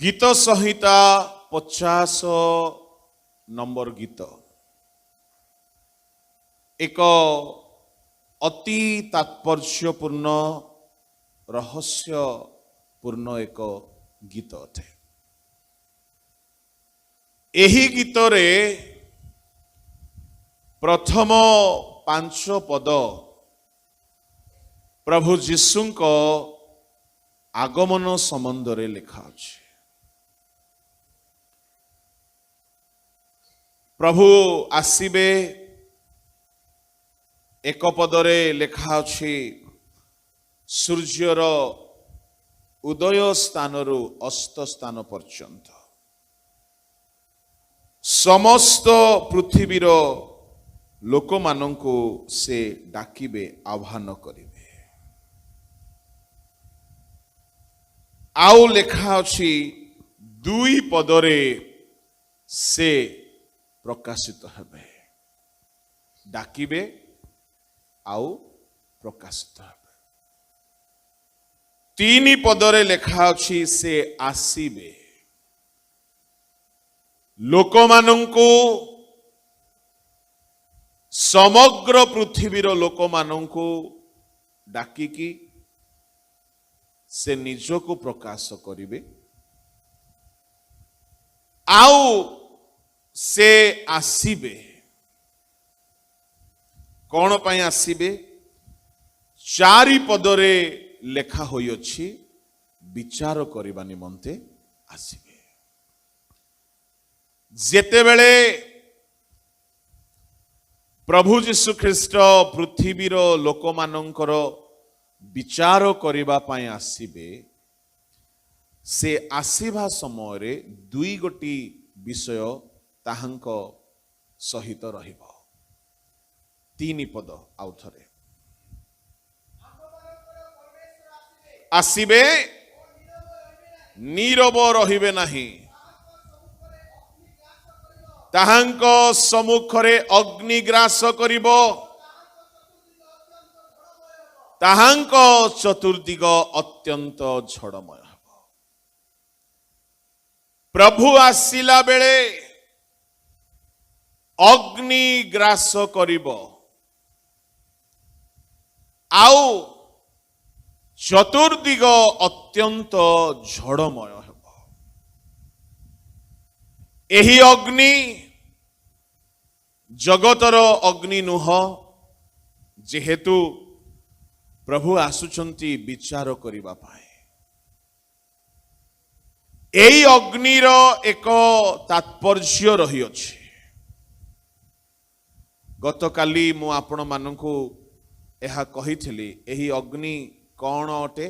गीत संहिता 50 नंबर गीत एक अति तात्पर्यपूर्ण रहस्यपूर्ण एक गीत अटे। एही गीत रे प्रथम 5 पद प्रभु जीशुंक आगमन संबंध रे लिखा अछि। प्रभु आसीबे एक पदरे लेखा अछि सूर्यर उदय स्थान रु अस्त स्थान पर्यंत समस्त पृथ्वीर लोक मानंकु से डाकिबे आह्वान करिवे। आउ लेखा अछि 2 पदरे से प्रकाशित हेबे, डाकिबे आउ प्रकाशित हेबे। 3 पदरे लेखा अछि से आसीबे, लोक मानंकु समग्र पृथ्वीर लोक मानंकु डाकिकी से निजको प्रकाश करिवे। आउ से आसीबे कौन पाई आसीबे? 4 पदरे लेखा होई अछि विचार करिबा निमंते आसीबे। जेते बेले प्रभु जीशु ख्रीष्ट पृथ्वीर लोक मानंकर विचार करिबा पाई आसीबे, से आसीबा समय रे 2 गोटी विषय ताहांक सहित रहिबो। 3 पद आउ थरे आसीबे, नीरव रहिबे नाही, ताहांक सम्मुखरे अग्निग्रास करिबो, ताहांक चतुर्दिग अत्यंत झड़मय हबो। प्रभु आसिला बेले अग्निग्रास करिबो, आउ चतुर्दिग अत्यंत झड़मय हेबो। एही अग्नि जगतर अग्नि नुह, जेहेतु प्रभु आसुचंती विचार करिबा पाए। एही अग्निर एक तात्पर्य रही अछि। गतकाली मु आपण मानंकु एहा कहिथिली, एही अग्नि कौन अटे?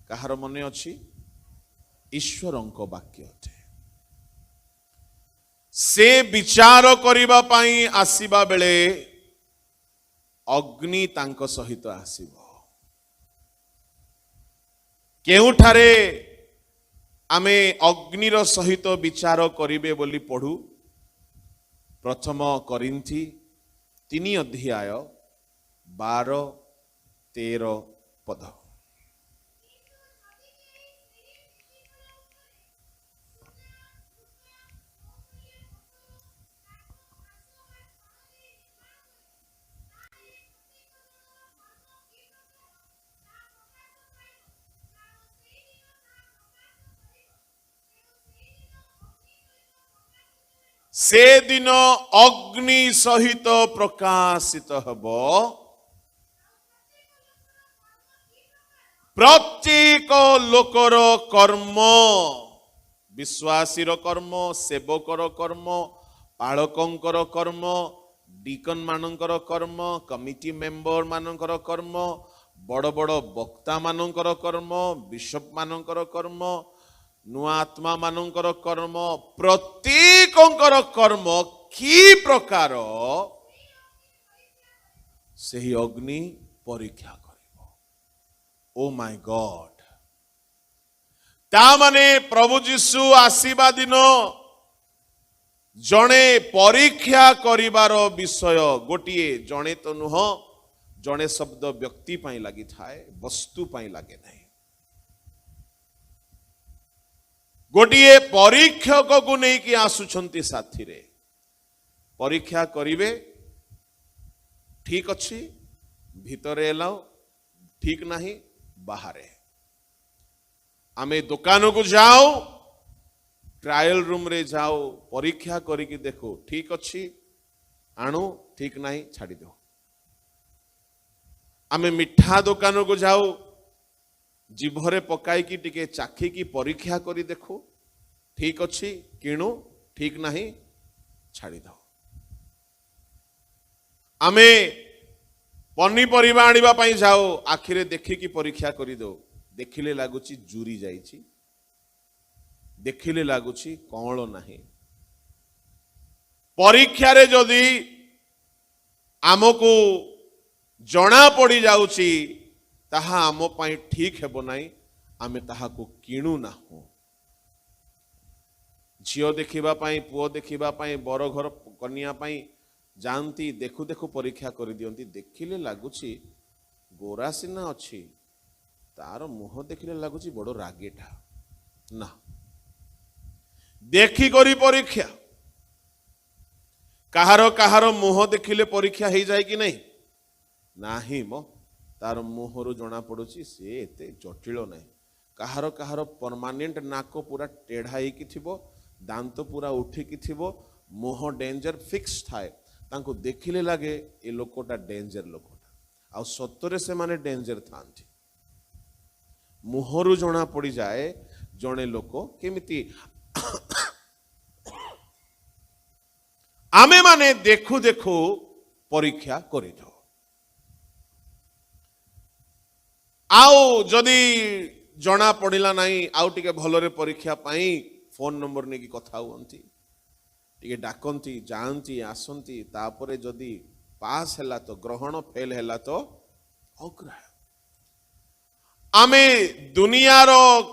कहार मने अछि? ईश्वरंक वाक्य अटे। से विचार करिबा पाई आसीबा बेले अग्नि तांक सहित आसीबो। केउठारे आमे अग्निर सहित विचार करिबे बोली पढ़ू? प्रथम कोरिन्थी 3 अध्याय 12-13 पद। से दिन अग्नि सहित प्रकाशित हबो, प्रत्येक लोकर कर्म, विश्वासीर कर्म, सेवकर कर्म, पालकंकर कर्म, डीकन मानंकर कर्म, कमिटी मेंबर मानंकर कर्म, बड़ बड़ वक्ता मानंकर कर्म, बिशप मानंकर कर्म, नुआ आत्मा मानंकर कर्म, प्रत्येकंकर कर्म की प्रकार सही अग्नि परीक्षा करिबो। Oh my God! ता माने प्रभु जीशु आसीबा दिन जणे परीक्षा करिवार विषय गोटिए, जणे तो नुह, जणे शब्द व्यक्ति पाई लागि थाए, वस्तु पाई लागे नहीं। गोटे परीक्षक को लेकिन आसुछंती साथी रे परीक्षा करिवे ठीक अच्छी भितरे एलाओ ठीक नहीं बाहर आमे दुकान को जाओ ट्रायल रूम रे जाओ परीक्षा करिकी देखो ठीक अच्छी आणु ठीक नहीं छाड़ी दो आमे मिठा दुकान को जाओ जीभरे पकाई की टिके चाखी की परीक्षा करी देखो ठीक अच्छी किणु ठीक नहीं छाड़ी दो आमे पनीपरिया आनिबा पई जाओ आखिरे देखिकी परीक्षा करी दो देखिले लागुची जुरी जाइची देखिले लागुची कौल नहीं परीक्षा रे जदि आमको जना पड़ी जाउची ताहा आम पाई ठीक हेबो नाही आमे ताहा को किणु ना हो झियो देखिबा पाई पुओ देखिबा पाई बर घर कन्या पाई जानती देखु देखु परीक्षा कर दियंती देखिले लागुची गोरा सिना अच्छी तार मुह देखिले लागुची बड़ रागेटा ना देखी करी परीक्षा कहार कहार मुह देखिले परीक्षा हो जाए कि नहीं नाही मो तार मुहरु जना पड़ुची से एते जटिल नहीं कहार कहार परमानेंट नाक पूरा टेढ़ा होइकी थिबो दांत पूरा उठिकी थिबो मुह डेंजर फिक्स थाए तांको देखिले लागे ए लोकोटा डेंजर लोकोटा आ सत्तरे से माने डेंजर थांती मुहरु जना पड़ी जाए जणे लोको केमिति आमे माने देखु देखु परीक्षा करि दो आउ जदि जना पड़िला नहीं आउ टिके भलरे परीक्षा पाई फोन नंबर नेकी कथा हुअंती टिके डाकंती जानती आसंती तापरे जदि पास हैला तो ग्रहण फेल हैला तो अग्रह आमे दुनियार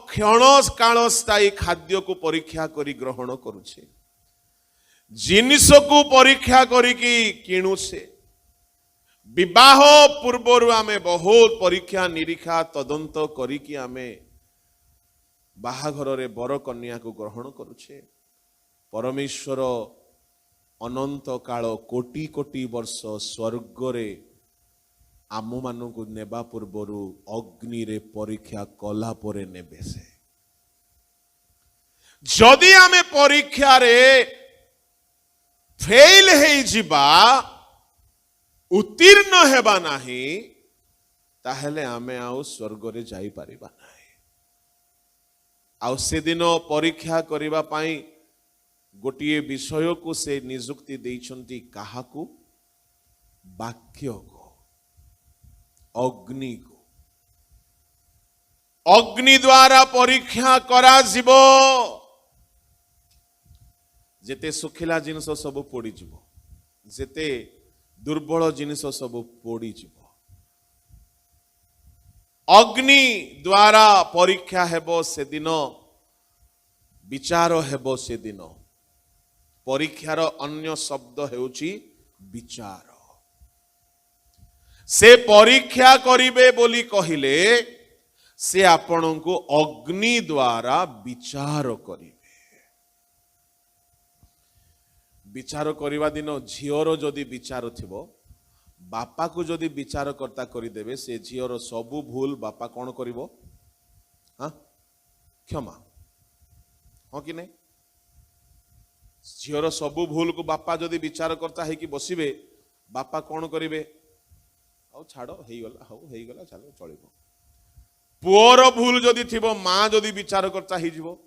क्षण काल स्थायी खाद्य को परीक्षा करी ग्रहण करुछे जिनिस को परीक्षा करिकी किणुछे विवाह पूर्वर आमे बहुत परीक्षा निरीक्षा तदंत करिकी आमे बाहाघर रे बर कन्या को ग्रहण करुछे परमेश्वर अनंत काल कोटि कोटि वर्ष स्वर्ग रे आम मान को नेबा पूर्वर अग्नि रे परीक्षा कला परे नेबे से जदि आमे परीक्षा रे फेल हे जिबा उत्तीर्ण हेबा नाही ताहेले आमे आउ स्वर्ग रे जाई परिबा नाही आउ से दिन परीक्षा करिबा पाई गोटिए विषय को से नियुक्ति देइछंती काहाकू वाक्य को अग्नि को अग्नि द्वारा परीक्षा करा जीवो जेते सुखिला जिनिस सब पोड़ी जीवो जेते दुर्बल जिनिस सब पोड़ी जीवो अग्नि द्वारा परीक्षा हेबो से दिन विचार हेबो से दिन परीक्षार अन्य शब्द हेउची विचार से परीक्षा करिवे बोली कहिले से आपन को अग्नि द्वारा विचार करिवे विचार करिवा दिन झियर जदि विचार थिबो बापा को जदि विचार करता करदेवे से झियर सबु भूल बापा कौन करिवो हाँ क्षमा हाँ कि नहीं झियर सबु भूल को बापा जदि विचार करता है कि बसिबे बापा कौन करिवे आउ छाड़ हेगला हौ हेगला चलो चलिबो पुअर भूल जदि थिबो माँ जदि विचार करता ही जीवो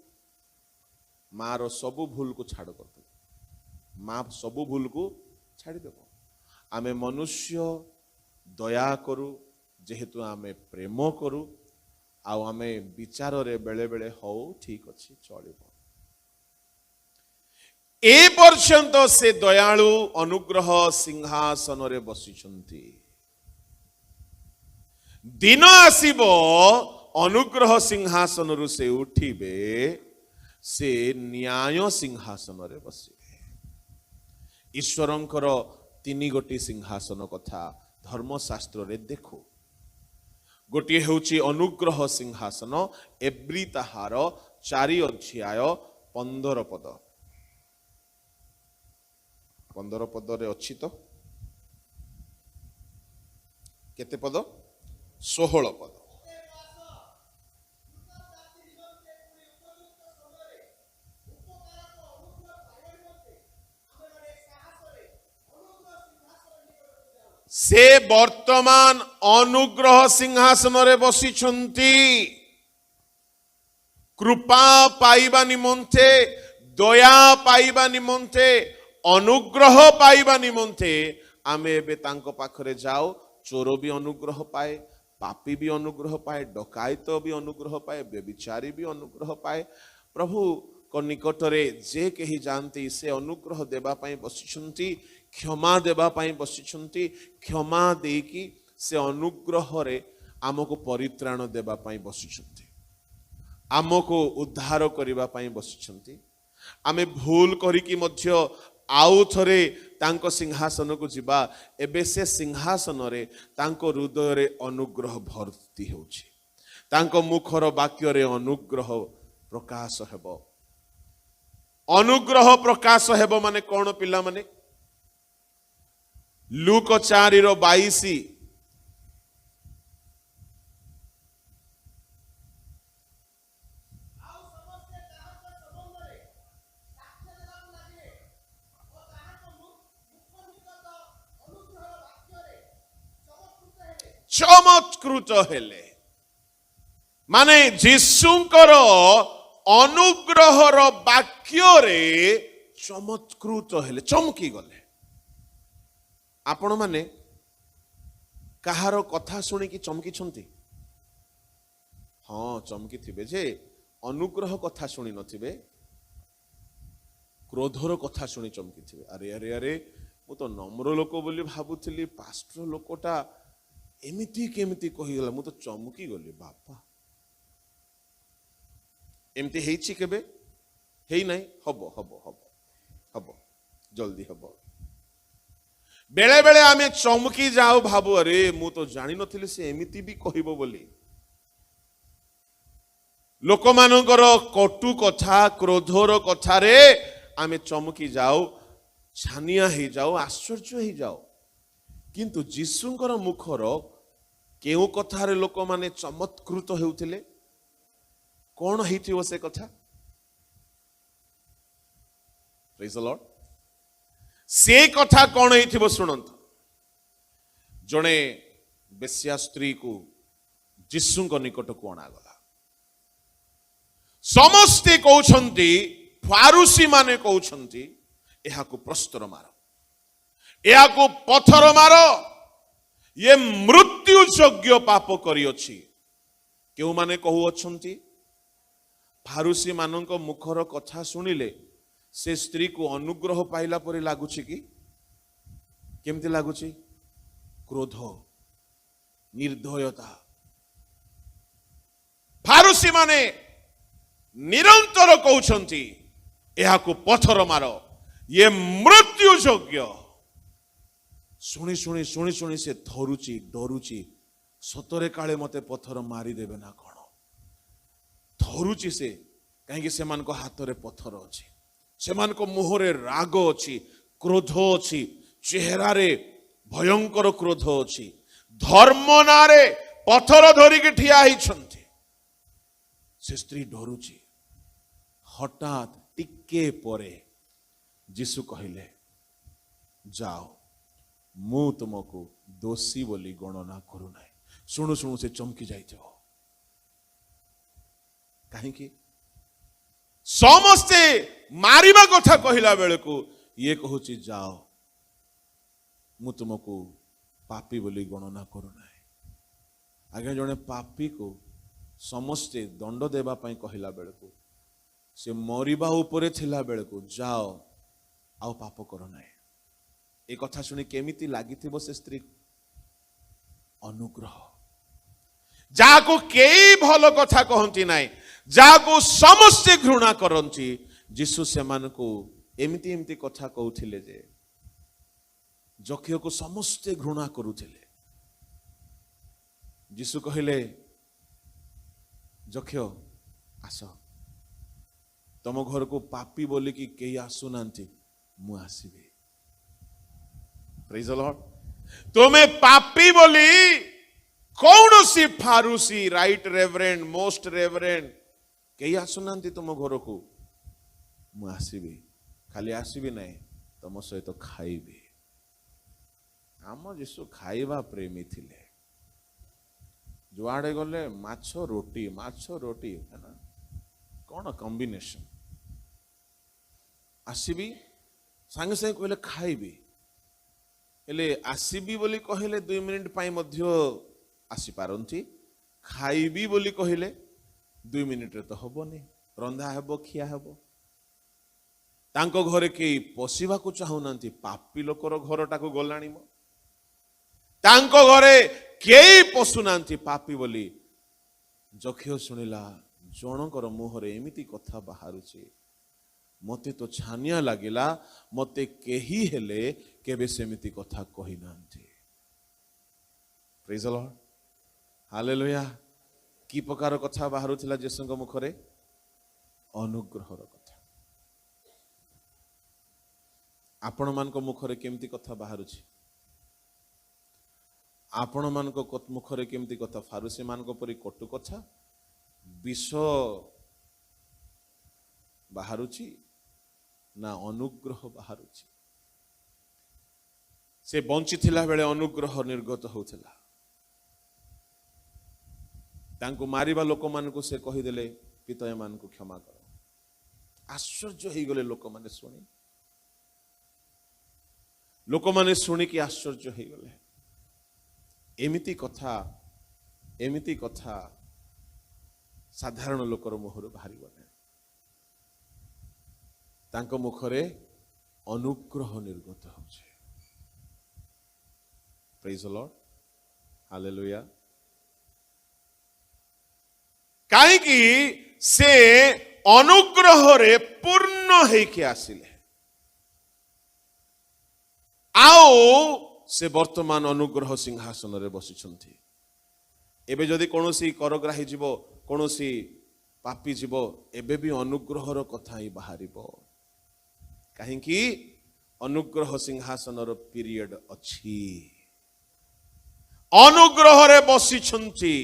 माँ रो सबु भूल को छाड़ करते माँ सबु भूल को छाड़ी देव आमे मनुष्य दया करू जेहेतु आमे प्रेम करू आउ आमे विचार रे बेले बेले हौ ठीक अच्छी चलिबो ए पर्यंत से दयालु अनुग्रह सिंहासन रे बसिछंती दिन आसीबो अनुग्रह सिंहासन रु से उठिबे से न्याय सिंहासन रे बसिबे ईश्वरंकर तीन गोटी सिंहासन कथा धर्मशास्त्र रे देखो गोटे होची अनुग्रह सिंहासन एब्री ताहार 4 अध्याय 15 पद 15 पद रे अच्छी तो केते पद 16 पद से वर्तमान अनुग्रह सिंहासन रे बसिछंती कृपा पाइबा निमंते दया पाइबा निमंते अनुग्रह पाइबा निमंते आमे एबे तांको पाखरे जाओ चोर भी अनुग्रह पाए पापी भी अनुग्रह पाए डकायत भी अनुग्रह पाए व्यभिचारी भी अनुग्रह पाए प्रभु को निकटरे जे कही जानती से अनुग्रह देबा पाई बसिछंती क्षमा देबा पाई बसिछंती क्षमा देकी से अनुग्रह रे आमको परित्राण देबा पाई बसिछंती आमको उद्धार करिबा पाई बसिछंती आमे भूल करिकी मध्य आउ थरे तांको सिंहासन को जिबा एबे से सिंहासन रे तांको हृदय रे अनुग्रह भर्ती होछि तांको मुखर वाक्य रे अनुग्रह प्रकाश हेबो अनुग्रह प्रकाश हेबो माने कोन पिला माने लूक 4:22 चमत्कृत हेले माने जीशुंकर अनुग्रहर वाक्य रे चमत्कृत हेले चमकी गले आपण माने कहार कथा शुणी कि चमकी छंती हाँ चमकी थिबे जे अनुग्रह कथा शुणी नथिबे क्रोधर कथा शुणी चमकी थिबे अरे अरे अरे मु तो नम्र लोक बोली भाबुथिली पास्टर लोकटा एमिति केमिति कहिगला मु तो चमकी गली बापा एमती हेछि केबे हेई नाही हबो हबो हबो हबो जल्दी हबो बेले बेले आमे चमकी जाओ भाबो अरे मु तो जानि नथिली से एमिति भी कहिबो बोली लोक मानकर कटु कथा क्रोधर कथा रे आमे चमकी जाओ छानिया ही जाओ आश्चर्य ही जाओ किंतु जीशुंकर मुखर केउ कथारे लोक माने चमत्कृत हेउथिले कौन हेइथिबो से कथा प्रेज द लॉर्ड से कथा कौन हेइथिबो सुनंत जणे बेश्या स्त्री को जीशुंक निकट को अणा गला समस्ते कहउछंती फारूसी माने कहउछंती एहा को प्रस्तर मारो एहा को पत्थर मारो ये मृत्यु योग्य पाप करियोछि केउ माने कहू अछंती फारूसी मानक मुखर कथा सुनिले से स्त्री को अनुग्रह पाइला परि लागुछि कि केमति लागुछि क्रोध निर्दयता फारूसी माने निरंतर कहउछंती एहा को पत्थर मारो ये मृत्यु योग्य शुणी शुणी शुणी शुणी से थरुची डरुची सतरे काले मते पत्थर मारी देबे ना कौन थरुची से कहीं से मान को हाथ रे पत्थर अच्छी से मान को मुहरे राग अच्छी क्रोध अच्छी चेहरा रे भयंकर क्रोध अच्छी धर्म नारे पत्थर धरिकी ठिया होइछंती से स्त्री डरुची हठात टिके परे जीशु कहिले जाओ मु तुमको दोषी बोली गणना करू ना शुणु शुणु से चमकी जाइथिबो कहीं समस्ते मारिबा कथा कहिला बेले को ये कहूची जाओ मु तुमको पापी बोली गणना करू ना आगे जने पापी को समस्ते दंड देबा पई कहिला बेले को से मरिबा उपरे थिला बेले को जाओ आउ पाप करो ना ए कथा शुणी केमिति लागिथिबो से स्त्री अनुग्रह जाको केई भलो कथा कहंती नाई जाको समस्ते घृणा करंती जीशु सेमान को एमिति एमिति कथा कहउथिले जे जखियो को समस्ते घृणा करूथिले यीशु कहले जक्ष आस तुम घर को पापी बोली कि कई आसुना मु आसबी प्रेज द लॉर्ड तुम्हें पापी बोली कौन सी फारूसी राइट रेवरेंड मोस्ट रेवरेंड कई आसुना तुम घर को मु आसबी खाली आसबी नहीं तुम सहित तो खाइबी आम जीशु खाइबा प्रेमी थिले जुआड़े गले माछ रोटी है ना कौन कॉम्बिनेशन आसबी सांगे सांगे कहले खाइबी हेले आसबी बोली कहले 2 मिनिट पाई मध्य आसी पारंती खाइबी बोली कहले 2 मिनिट रे तो हबनी रंधा हेबो खिया हेबो तांको घरे के पशिबा को चाहुनांती पापी लोकर घरटा को गलाणी मो तांको घरे केई पशुनांती पापी बोली जक्ष शुणिला जनकर मुहरे एमिति कथा बाहरुची मते तो छानिया लागिला मते केही हेले केबे सेमिति कथा कहि नांती प्रेज द लॉर्ड हालेलुया की प्रकार कथा बाहरुथिला जेसुଙ୍କ मुखरे अनुग्रहर कथा आपण मान को मुखरे केमिति कथा बाहरुची आपण मान को मुखरे केमिति कथा फारूसी मान को परि कटु कथा विष बाहरुची ना अनुग्रह बाहरुची से बंची थिला बेले अनुग्रह निर्गत होउथिला तांको मारिबा लोक मान को से कहि देले पिता मान को क्षमा करो आश्चर्य ही गले लोक माने सुनी लोक माने सुनी कि आश्चर्य ही गले एमिति कथा साधारण लोकर मुहर बाहर तांको मुखरे अनुग्रह निर्गत होचे प्रेज द लॉर्ड हालेलुया काहे कि से अनुग्रह रे पूर्ण हेके आसिले आओ से वर्तमान अनुग्रह सिंहासन रे बसिछंती एबे जदि कोनोसी करग्राही जीव कोनोसी पापी जीव एबे भी अनुग्रहर कथा ही बाहरिबो काहे कि अनुग्रह सिंहासन रो पीरियड अछि अनुग्रह रे बसिछंती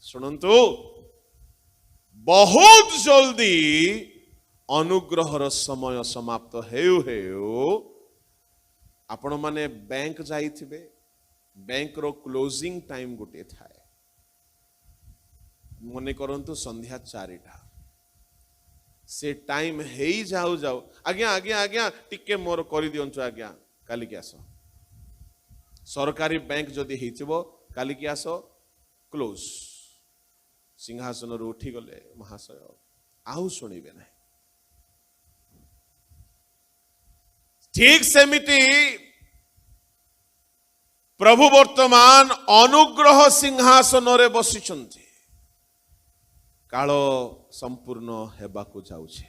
सुनंतु बहुत जल्दी अनुग्रहर समय समाप्त हेउ हेउ आपण माने बैंक जाइथिबे बैंक रो क्लोजिंग टाइम गोटे थाए मने करंतु संध्या 4टा से टाइम हेई जाऊ जाऊ आज्ञा आज्ञा आज्ञा टिके मोर करि दियंचु आज्ञा काली के आसो सरकारी बैंक जदि हेइथिबो काली के आसो क्लोज सिंहासन रो उठी गले महाशय आउ सुनिबे नहीं ठीक सेमिति प्रभु वर्तमान अनुग्रह सिंहासन रे बसिछंती काल संपूर्ण हेबा को जाउछे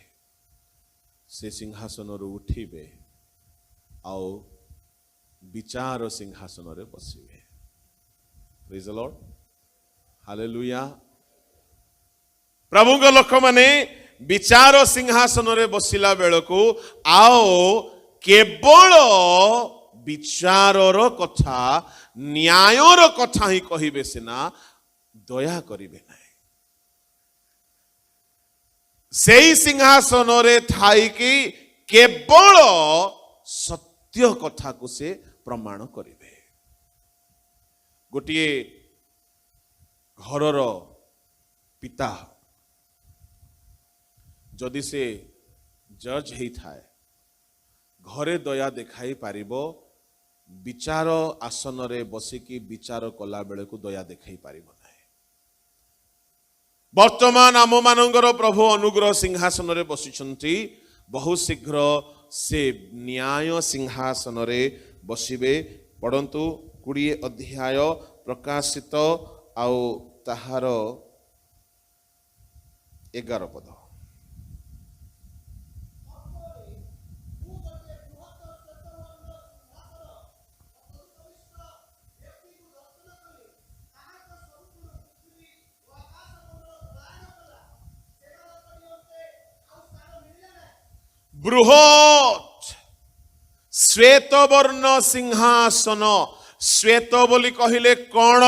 से सिंहासन रो उठिबे आउ विचार सिंहासन रे बसिबे प्रेज द लॉर्ड हालेलुया प्रभु के लोक माने विचार सिंहासन रे बसिला बेलको आओ केवल विचारर कथा न्यायर कथा ही कहिबे सिना दया करिबे नाही सेई सिंहासन रे थाई कि केवल सत्य कथा को से प्रमाण करिबे गोटिए घरर पिता जदि से जज हेई थाए घरे दया देखाई पारिबो विचार आसन रे बसिकी विचार कला बेले को दया देखाई पारिबो नाही वर्तमान आम मानंगर प्रभु अनुग्रह सिंहासन रे बसिछंती बहुत शीघ्र से न्याय सिंहासन रे बसिबे पढ़ंतु 20 अध्याय प्रकाशित आउ ताहार 11 पद बृहत श्वेत वर्ण सिंहासन श्वेत बोली कहले कौन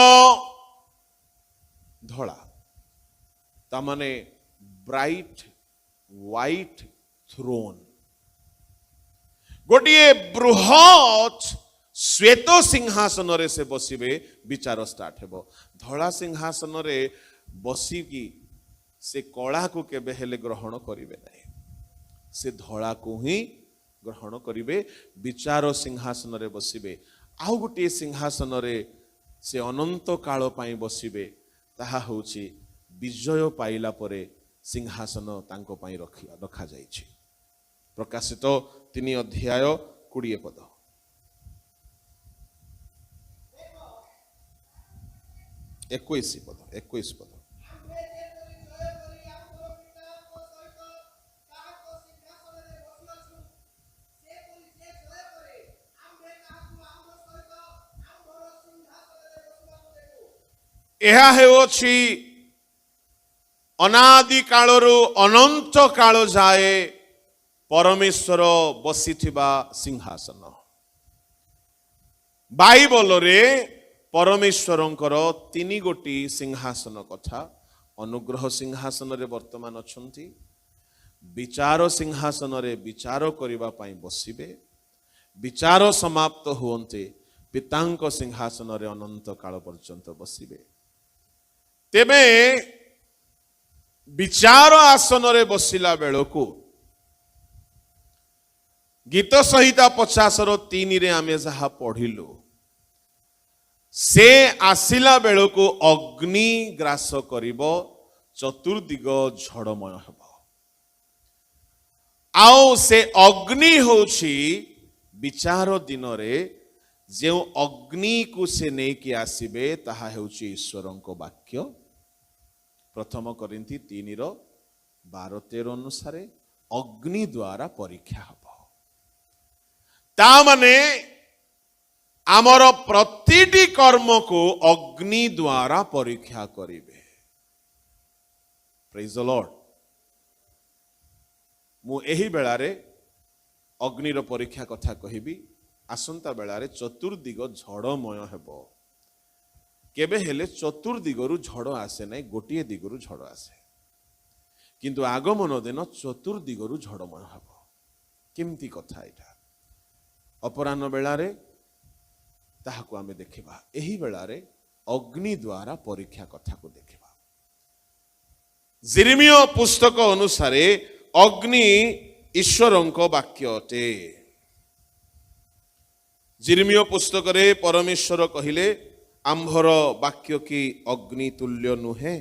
धला तामाने ब्राइट व्हाइट थ्रोन गोटे बृहत श्वेत सिंहासन रे से बसिबे विचार स्टार्ट हेबो धला सिंहासन रे बसिकी से कला को केबे हेले ग्रहण करिवे नाही से धला को ही ग्रहण करिवे विचार सिंहासन रे बसिबे आउ गोटे सिंहासन रे से अनंत काल पाई बसिबे ताहा होछि विजय पाइला परे सिंहासन तांको पाई रखा जाइछि प्रकाशित 3 अध्याय 20 पद इक्कीस पद ଏହା ହେଉଛି ଅନାଦି କାଳରୁ ଅନନ୍ତ କାଳ ଯାଏ परमेश्वर बसिथिबा सिंहासन बाइबलरे परमेश्वरंकर 3 गोटी सिंहासन कथा अनुग्रह सिंहासन रे वर्तमान अछंती विचार सिंहासन रे विचार करिबा पई बसिबे विचार समाप्त होते पितांक सिंहासन रे अनंत काल पर्यंत बसिबे तेबे विचार आसन रे बसिला बेलको गीत संहिता 50:3 रे आमे जहा पढ़िलु से आसिला बेलको अग्नि ग्रास करिबो चतुर्दिग झड़मय हेबो आओ से अग्नि होछि विचार दिन रे जे अग्नि को से नै कि आसीबे ताहा हेउछि ईश्वरंको वाक्य प्रथम कोरिन्थी 3:12-13 अनुसार अग्नि द्वारा परीक्षा हबो ता माने आमर प्रतिटी कर्म को अग्नि द्वारा परीक्षा करिवे प्रेज द लॉर्ड मु एही बेलारे अग्नि रो परीक्षा कथा कहिबी आसंता बेलारे चतुर्दिग झड़मय हेबो केबे हेले चतुर्दिगरु झड़ आसे नै गोटिए दिगरु झड़ आसे किंतु आगमन दिन चतुर्दिगरु झड़मय हेबो केमती कथा एटा अपराह्न बेलारे ताहाको आमे देखिबा एही बेलारे अग्नि द्वारा परीक्षा कथा को देखिबा जिर्मिय पुस्तक अनुसार अग्नि ईश्वरंको वाक्य अटे जिर्मिय पुस्तक रे परमेश्वर कहिले आंभर वाक्य की अग्नि तुल्य नुहे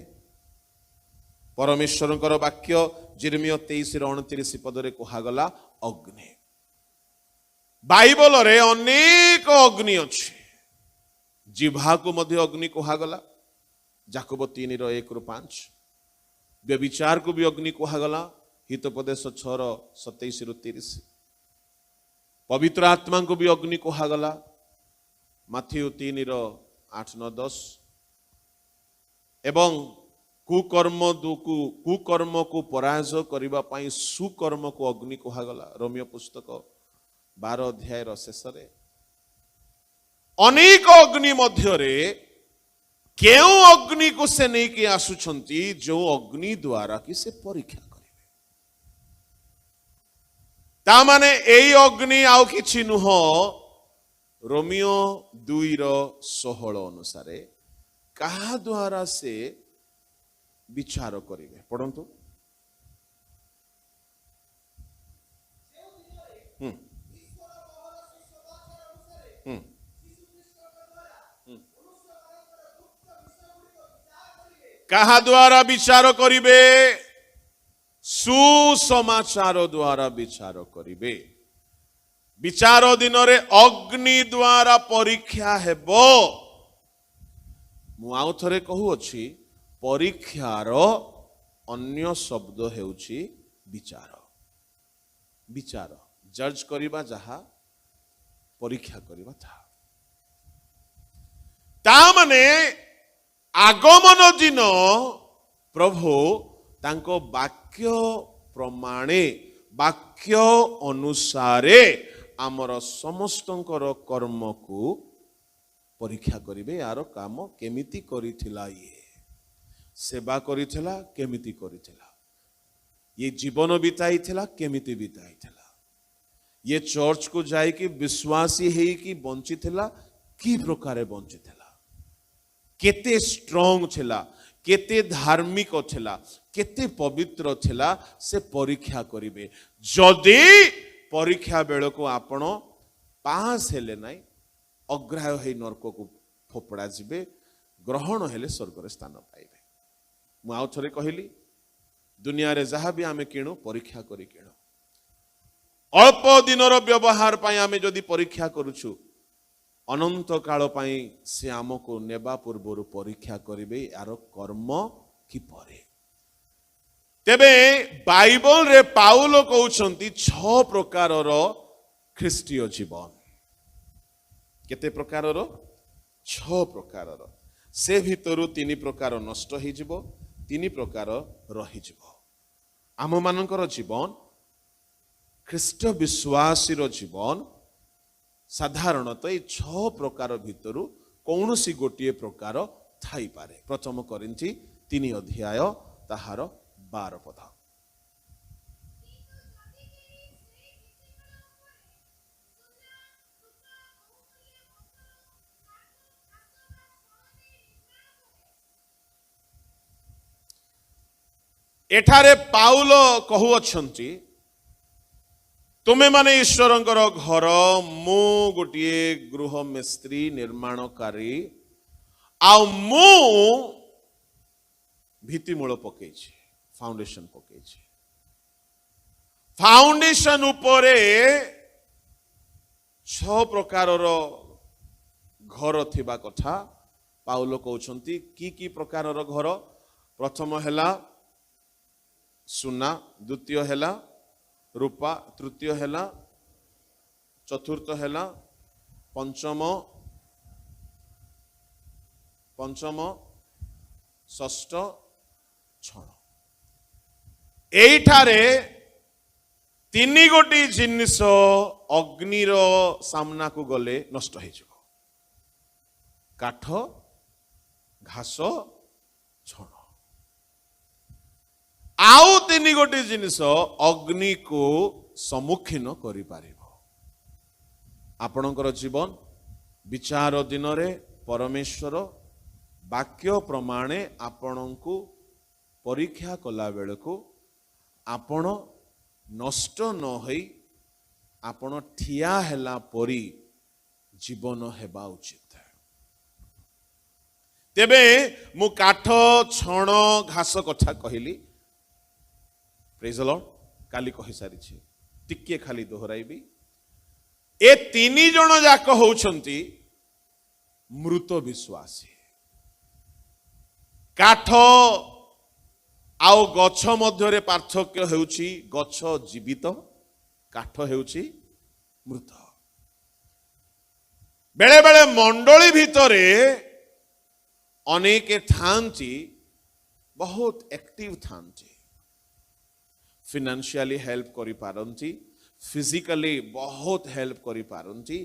परमेश्वरंकर वाक्य जिर्मिय 23:29 पदरे कहागला अग्नि बाइबल रे अनेक अग्नि अछि जिह्वा को मध्य अग्नि कहागला याकूब 3:1-5 व्यभिचार को भी अग्नि कहागला हितोपदेश 6:27-30 पवित्र आत्मा को भी अग्नि कहागला माथ्यू 3:8-10 एवं कुकर्म को पराजय करिबा पई सुकर्म को अग्नि कहागला रोमियो पुस्तक 12 अध्याय शेष अनेक अग्नि मध्यरे केउ अग्नि को से नहीं कि आसुछंती जो अग्नि द्वारा कि से परीक्षा करिवे ता माने एई अग्नि आउ किछि नुह रोमियो 2:16 अनुसार कहा द्वारा से विचार करिवे पढ़ंतु कहा द्वारा विचार करिवे सुसमाचार द्वारा विचार करिवे विचार दिन रे अग्नि द्वारा परीक्षा हेबो मु आउ थरे कहू अछि परीक्षार अन्य शब्द हेउछि विचार विचार जज करिबा जहा परीक्षा करिबा ता माने आगमन दिन प्रभु तांको वाक्य प्रमाणे वाक्य अनुसारे आमर समस्तंकर कर्म को परीक्षा करिवे यार काम केमिति करिथिला ये सेवा करिथिला केमिति करिथिला ये जीवन बिताइथिला केमिति बिताइथिला ये चर्च को जाई कि विश्वासी हेई कि बंचिथिला की प्रकारे बंचिथिला केते स्ट्रांग थिला केते धार्मिक थिला केते पवित्र थिला से परीक्षा करिवे जदि परीक्षा बेल को आपण पास हेले नाई अग्राह्य हे नरक को फोपड़ा जिबे ग्रहण हेले स्वर्ग रे स्थान पाइबे मु आउ थरे कहली दुनिया रे जहा भी आमे किणु परीक्षा करी किणु अल्प दिनर व्यवहार पाई आमे जदि परीक्षा करूछु अनंत काल पाई से आमको नेबा पूर्व परीक्षा करिवे यार कर्म कि परे तेबे बाइबल रे पाउल कहउछंती 6 प्रकारर ख्रीष्टीय जीवन केते प्रकारर 6 प्रकारर से भितरु 3 प्रकार नष्ट हो जिवो 3 प्रकार रही जिवो आम मानकर जीवन ख्रीष्ट विश्वासीर जीवन साधारणतः 6 प्रकार भितरु कौनसी गोटे प्रकार थाई पारे प्रथम करिन्थी 3 अध्याय ताहार 12 पद एठारे पाउल कहउछंती तुमे माने ईश्वरंकर घर मु गोटे गृह मिस्त्री निर्माणकारी आ मु भित्तिमूल पकेछि फाउंडेशन पकेछि फाउंडेशन उपरे 6 प्रकारर घर थिबा कथा पाउल कहउछंती की प्रकारर घर प्रथम हैला सुना द्वितीय हैला रूपा तृतीय हैला चतुर्थ हैला पंचम षष्ठ छण एठारे 3 गोटी जिनिस अग्निर सामना को गले नष्ट हो जाए काठ घास छण आउ 3 गोटी जिनिस अग्नि को सम्मुखीन करि पारिबो आपणकर जीवन विचार दिन रे परमेश्वर वाक्य प्रमाणे आपणको परीक्षा कला बेल को आपण नष्ट न होई आपण ठिया हैला परी जीवन हेबा उचित तेबे मु काठ छण घास कथा कहली प्रेज द लॉर्ड काली कहि सारी छी टिके खाली दोहराइबी ए 3 जण जाक होउछंती मृत विश्वासी काठ आउ गछ मध्य रे पार्थक्य हेउछि गछ जीवित काठ हेउछि मृत बेले बेले मंडली भितरे अनेक थांती बहुत एक्टिव थांती फाइनेंशियली हेल्प करि पारंती फिजिकली बहुत हेल्प करि पारंती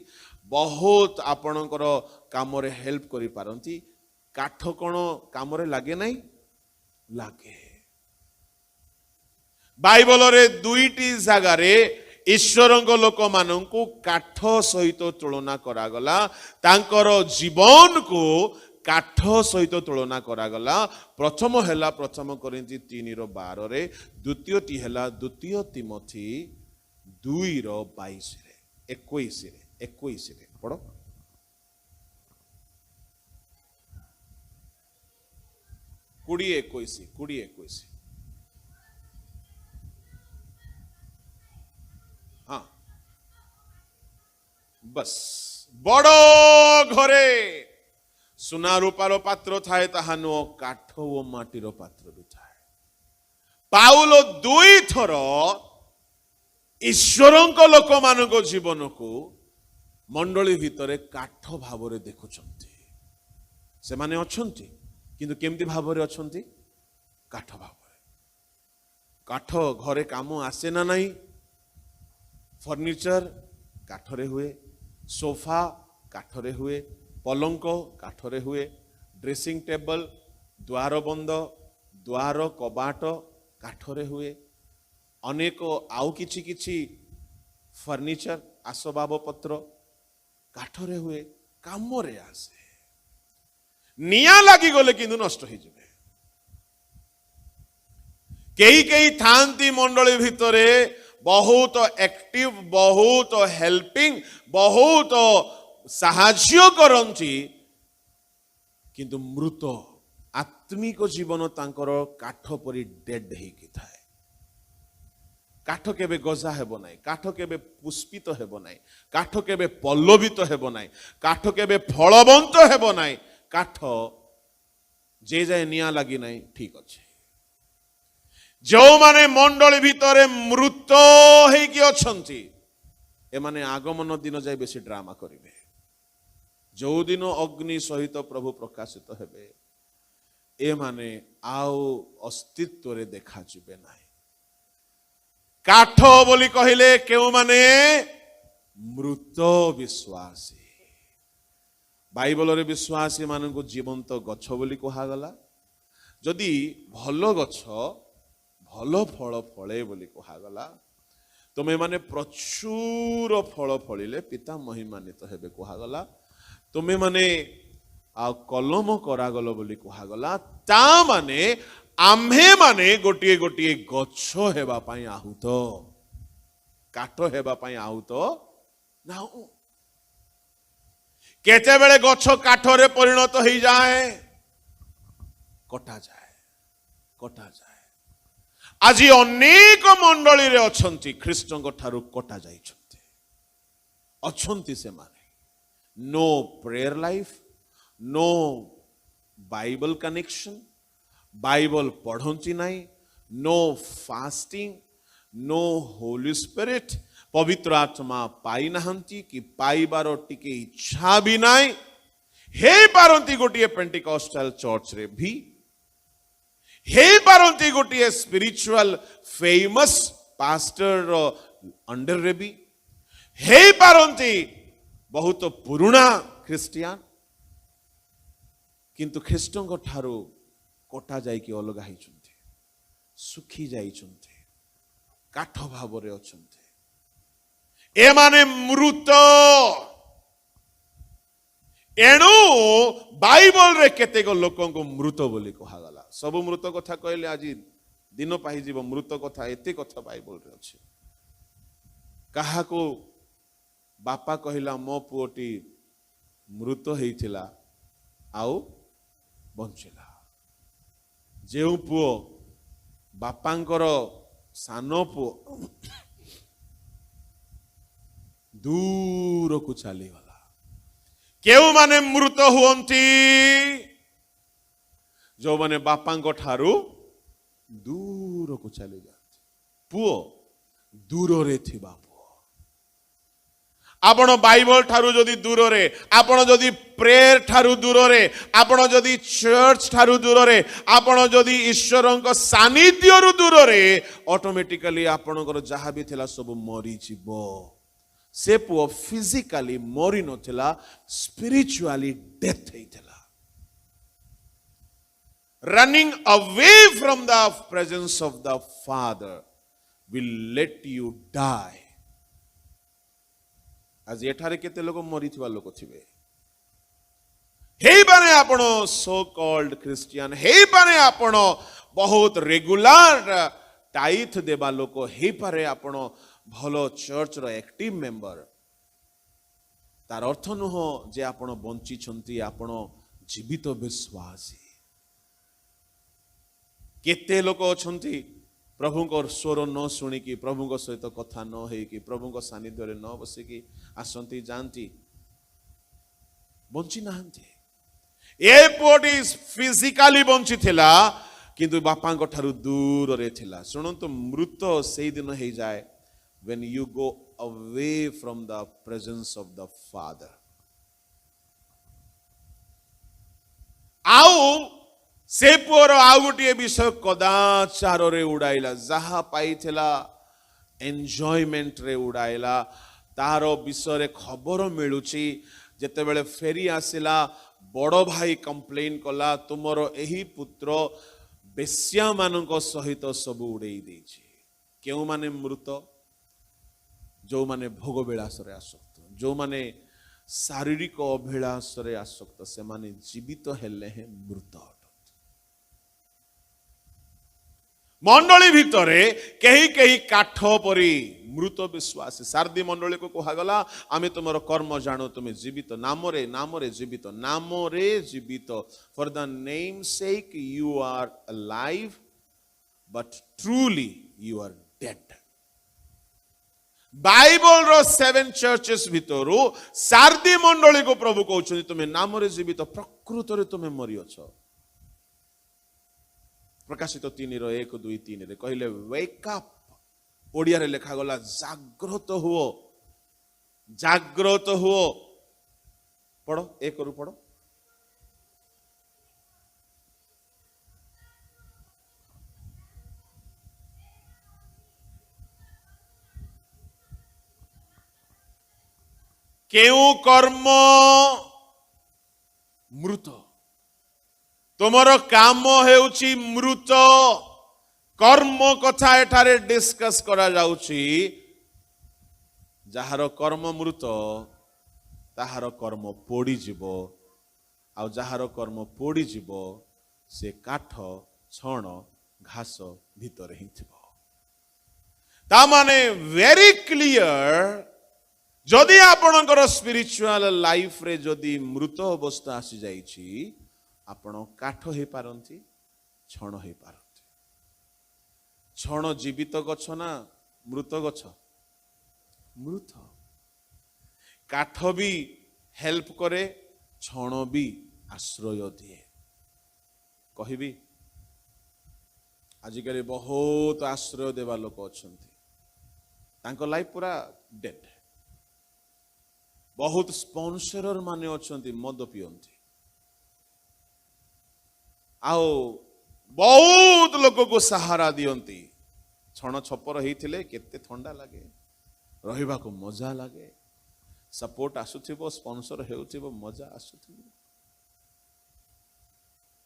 बहुत आपणकर काम रे हेल्प करि पारंती काठ कोन काम रे लागे नहीं लागे बाइबल रे 2टी जगह रे ईश्वरंग लोक माननकु काठ सहित तुलना करागला तांकर जीवन को काठ सहित तुलना करागला प्रथम हैला प्रथम कोरिन्थी 3:12 रे द्वितीयटी हैला द्वितीय तिमोथी 2:22 रे 21 रे पढ़ो कुड़ी 21 हाँ बस बड़ घरे सुना रूपार पात्र थाए ताहा नुह काठ ओ माटीर पात्र भी थाए पाउल 2 थर ईश्वरंक लोक मानक जीवन को मंडली भितरे काठ भाव रे देखुछंती से माने अछंती किंतु केमती भाव रे अछंती काठ भाव रे काठ घरे काम आसे ना नहीं फर्निचर काठरे हुए, सोफा काठरे हुए, पलंक काठरे हुए, ड्रेसिंग टेबल, द्वार बंद, द्वार कबाट काठरे हुए, अनेक आउ किछि किछि फर्निचर आसबाब पत्र काठरे हुए, काम रे आसे। निया लगी गले किंतु नष्ट हो जाए। कई कई थांती मंडली भितरे बहुत एक्टिव, बहुत हेल्पिंग, बहुत साहाय्य करंती, किंतु मृत आत्मिक जीवन तांकर काठ परी डेड हेकी थाए। काठ केबे गजा हेबो नाही, काठ केबे पुष्पित हेबो नाही, काठ केबे पल्लवित हेबो नाही, काठ केबे फलवंत हेबो नाही। काठ जे जाए निया लगी नाही ठीक अच्छे। जो माने मंडली भितरे मृत हेकी अछंती, ए माने आगमन दिन जाए बेसी ड्रामा करिवे। जो दिन अग्नि सहित प्रभु प्रकाशित हेबे, ए माने आउ अस्तित्व रे देखा जिबे नाही। काठ बोली कहिले केउ माने मृत विश्वासी। बाइबल रे विश्वासी माननको जीवंत गछ बोली कहा गला। जदि भलो गछ भलो फल फळे बोली कहा गला, तुमे माने प्रचुर फल फळिले पिता महिमान्वित हेबे कहा गला। तुमे माने आ कलम करागल बोली कहा गला। ता माने आम्हे माने गोटिए गोटिए गछ हेबा पई आहुत, काठ हेबा पई आहुत नाउ। केते बेले गछ काठरे परिणत हो जाए, कटा जाए, कटा जाए। आज अनेक मंडली रे अछंती ख्रीष्टଙ୍କ ठारू कटा जाइछंती, अछंती से माने no prayer life, no Bible connection, Bible पढ़ंती नहीं, no fasting, no holy spirit, पवित्र आत्मा पाई नहंती कि पाइबार टिके इच्छा भी नहीं हे पारंती गोटिए पेंटिकॉस्टल चर्च रे भी, हे पारंती गोटिए स्पिरिचुअल फेमस पास्टर अंडर रे भी, हे पारंती बहुत पुराना क्रिस्टियन, किंतु ख्रीष्टଙ୍କ ଠାରୁ कटा जाइकी अलगा होइछंती, सुखी जाइछंती, काठ भावरे अछंती। ए माने मृत। एणु बाइबल रे केतेक लोकन को मृत बोली कहा गला। सब मृत कथा कहले आज दिन पाई जीव, मृत कथा एते कथा बाइबल रे अछि। कहा को बापा कहिला मो पुओटी मृत हेइथिला आउ बंचिला। जेउ पुओ बापांकर सानो पुओ दूर को चली गला। केउ माने मृत हुअंती, जो माने बापांको ठारू दूर को चली जाती। पुओ दूर रे थिबा पुओ। आपण बाइबल ठारू जदि दूर रे, आपण जदि प्रेयर ठारू दूर रे, आपण जदि चर्च ठारू दूर रे, आपण जदि ईश्वरଙ୍କ सानिध्यरु दूर रे, ऑटोमेटिकली आपणकर जहा भी थिला सब मरी जिवो। से पुओ फिजिकली मरी नथिला, स्पिरिचुअली डेथ हेइथिला। Running away from the presence of the father will let you die. आज एठारे केते लोक मरी थिबा लोक थिबे, हेई बाने आपण सो कॉल्ड क्रिश्चियन, हेई बाने आपण बहुत रेगुलर टाइथ देबा लोक, हेई पारे आपण भलो चर्च रो एक्टिव मेंबर। तार अर्थ नुह जे आपण बंची छंती, आपण जीवित विश्वासी। केते लोक अछंती प्रभु को स्वर न शुणिकी, प्रभु को सहित कथा न होइकी, प्रभु को सानिध्य रे न बसिकी आसंती जानती, बंची नाहंती। ए पुओटी फिजिकली बंची थिला, किंतु बापा को ठारू दूर रे थिला। सुनंतु मृत सेई दिन हेई जाए when you go away from the presence of the Father. आउ से पुओर आउ गोटे विषय कदाचार रे उड़ाइला। जहा पाइथिला एन्जॉयमेंट रे उड़ाइला तार विषय रे खबर मिलुची जेतेबेले फेरी आसिला बड़ भाई कंप्लेन कला तुमर एही पुत्र बेश्या मानक सहित सब उड़ेई देछि केउ माने मृत जो माने भोग विलास रे आसक्त जो माने शारीरिक अभिलाष रे आसक्त से माने जीवित हेले हैं मृत मंडली भितरे कहीं कहीं काठ परी मृत विश्वासी सारदी मंडली को कहागला आमे तुमर कर्म जानो तुम जीवित नामरे नामरे जीवित for the name sake you are alive but truly you are dead Bible रो 7 चर्चेस भितरु सारदी मंडली को प्रभु कहउछन तुमे नामरे जीवित प्रकृत रे तुमे मरि अछ प्रकाशित 3:1-2-3 रे कहले वेक अप ओडिया रे लेखा गला जागृत हुओ पढ़ो 1 रु पढ़ो केउ कर्म मृत तुमर काम हेउची मृत कर्म कथा एठारे डिस्कस करा जाउची जहार कर्म मृत ताहार कर्म पोड़ी जीवो आ जहार कर्म पोड़ी जीवो से काठ छण घास भितर ही थिबो ता माने वेरी क्लियर जदि आपणकर स्पिरिचुअल लाइफ रे जदि मृत अवस्था आसी जाइछि आपण काठ हे पारंती छण हे पारंती छण जीवित गछ ना मृत गछ मृत काठ भी हेल्प करे छण भी आश्रय दिए कहबी आजिकल बहुत आश्रय देवा लोक अछंती तांको लाइफ पूरा डेड बहुत स्पॉन्सरर माने अछंती मद पियंती आओ बहुत लोक को सहारा दियंती छण छपर होइथिले केते ठंडा लागे रहिबा को मजा लागे सपोर्ट आसुथिबो स्पॉन्सर हेउथिबो मजा आसुथिबो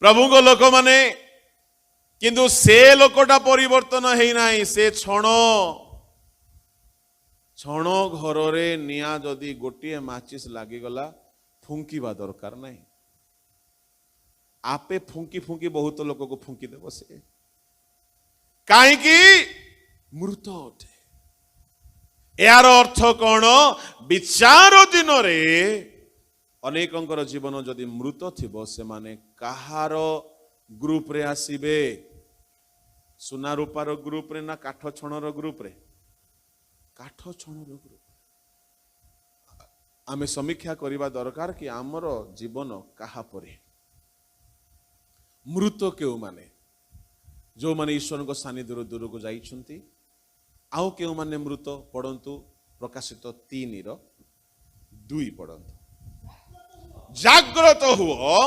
प्रभु को लोक माने किंतु से लोकटा परिवर्तन हेई नाही से छण घर रे निया जदि गोटे माचिस लागी गला फुंकीबा दरकार नाही आपे फुंकी फुंकी बहुत लोक को फुंकी देव से कहीं मृत अटे यार अर्थ कौन विचार दिन रे अनेकंकर जीवन जदि मृत थिबो से माने कहार ग्रुप रे आसीबे सुना रूपार ग्रुप रे ना काठ छणर ग्रुप रे काठ छणर ग्रुप आमे समीक्षा करिबा दरकार कि आमर जीवन काहा परे मृत केउ माने जो माने ईश्वर को सानिध्य दूर को जाइछंती आउ केउ माने मृत पढ़ंतु प्रकाशित 3:2 पढ़ंतु जागृत हुओ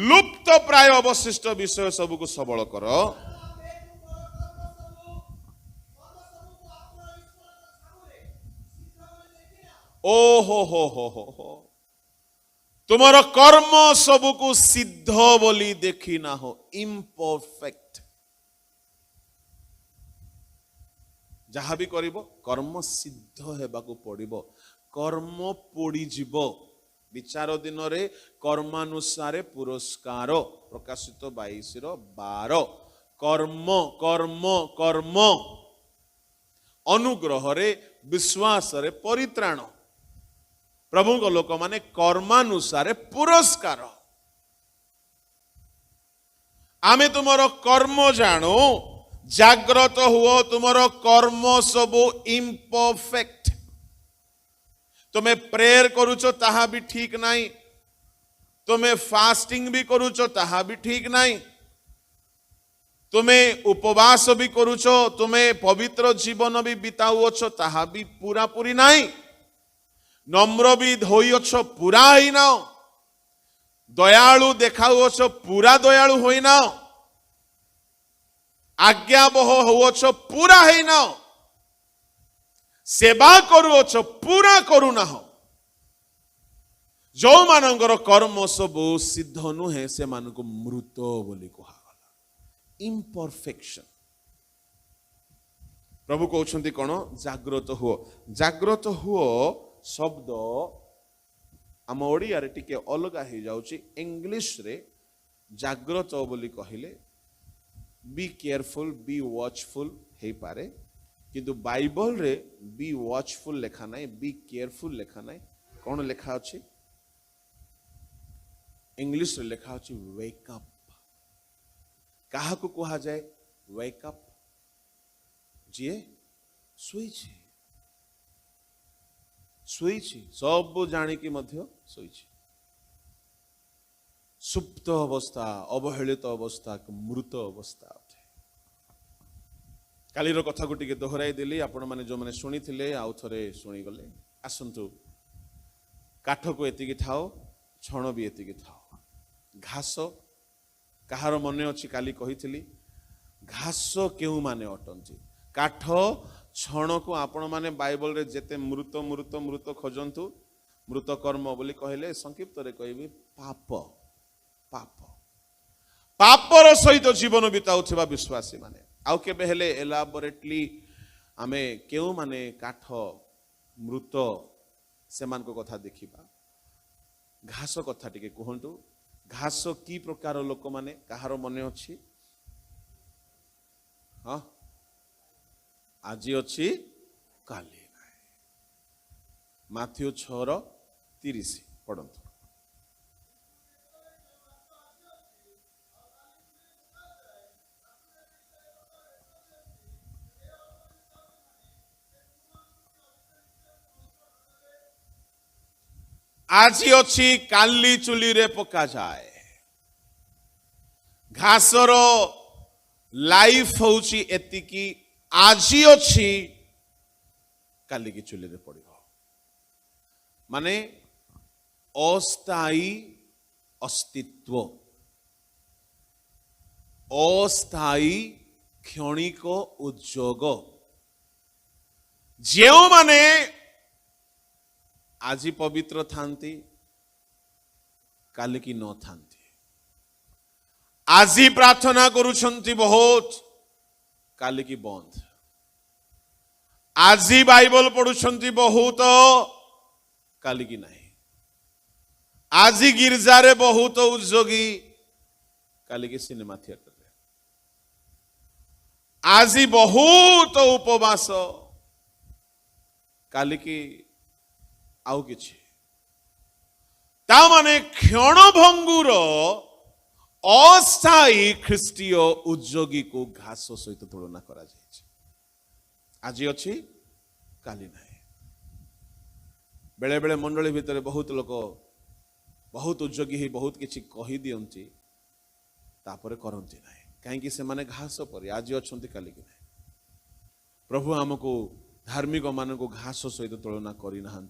लुप्त प्राय अवशिष्ट विषय सब को सबल कर ओ हो तुमर कर्म सबको सिद्ध बोली देखी ना हो इम्परफेक्ट जहाँ भी करिबो कर्म सिद्ध हेबाकू पड़िबो कर्म पोड़ी जीवो विचार दिन रे कर्मानुसारे पुरस्कार प्रकाशित 22:12 कर्म कर्म कर्म अनुग्रह रे विश्वास रे परित्राण प्रभु को लोक माने कर्मानुसारे पुरस्कार आमे तुमरो कर्म जानो जागृत हुओ तुमरो कर्म सब इम्परफेक्ट तुम्हें प्रेयर करूचो ताहा भी ठीक नहीं तुम्हें फास्टिंग भी करूचो ताहा भी ठीक नहीं तुम्हें उपवास भी करूचो तुम्हें पवित्र जीवन भी बिताउछो ताहा भी पूरा पूरी नहीं नम्र भी होइछ पूरा ही ना दयालु देखाउछ पूरा दयालु होई ना आज्ञाबह होछ पूरा है ना सेवा करुअछ पूरा करूना जो मानकर कर्म सब सिद्ध नुहे से मानक मृत बोली कहा इम्परफेक्शन प्रभु कहते कौन जाग्रत हुओ शब्द आम ओडिया रे टिके अलग हो जाउची इंग्लिश रे जाग्रत बोली कहले बी केयरफुल बी वॉचफुल हे पारे किंतु बाइबल रे बी वॉचफुल लेखा नहीं बी केयरफुल लेखा नहीं कौन लेखा अछि इंग्लिश रे लेखा अछि वेक अप कहा को कहा जाए वेक अप जी ଶୋଇଛି ସବୁ ଜାଣିକି ମଧ୍ୟ ଶୋଇଛି ସୁପ୍ତ ଅବସ୍ଥା ଅବହେଳିତ ଅବସ୍ଥା ମୃତ ଅବସ୍ଥା ଅଟେ କାଲିର କଥାକୁ ଟିକେ ଦୋହରାଇ ଦେଲି ଆପଣ ମାନେ ଯୋଉମାନେ ଶୁଣିଥିଲେ ଆଉ ଥରେ ଶୁଣିଗଲେ ଆସନ୍ତୁ କାଠକୁ ଏତିକି ଥାଉ ଛଣ ବି ଏତିକି ଥାଉ ଘାସ କାହାର ମନେ ଅଛି କାଲି କହିଥିଲି ଘାସ କେଉଁ ମାନେ ଅଟନ୍ତି କାଠ छण को आपण माने बाइबल रे जेते मृत मृत मृत खोजंतु मृत कर्म बोली कहले संक्षिप्त रे कहबी पाप पाप पापर सहित जीवन बिताउथिबा विश्वासी माने आउ केबे हेले एलाबोरेटली आमे केउ माने काठ मृत सेमान को कथा देखिबा घास कथा टिके कहंतु घास की प्रकार लोक माने कहार मने अछि हां आज अच्छी काली नहीं माथ्यू 6:30 पढ़ंतु आज अच्छी काली चुली रे पका जाए घासर लाइफ होची एतिकी आजी अच्छी काली की चुली रे पड़ो माने अस्थायी अस्तित्व अस्थायी क्षणिक उद्योग जो माने आज पवित्र थांती काली की न थांती आज प्रार्थना करुछंती बहुत काली की बंद आज बाइबल पढ़ुछंती बहुत काली की नहीं आज गिरजा रे बहुत उद्योगी काली की सिनेमा थिएटर रे आज बहुत उपवास काली की आउ किछि ता माने क्षण भंगुर अस्थायी ख्रीष्टीय उद्योगी को घास सहित तुलना करा जाए आज अच्छी काली नहीं बेले बेले मंडली भितर बहुत लोक बहुत उद्योगी ही बहुत किछि कहि दियंती तापरे करंती नहीं कहीं से माने घास पर आज अच्छी काली की नहीं प्रभु हमको धार्मिक मान को घास सहित तुलना करना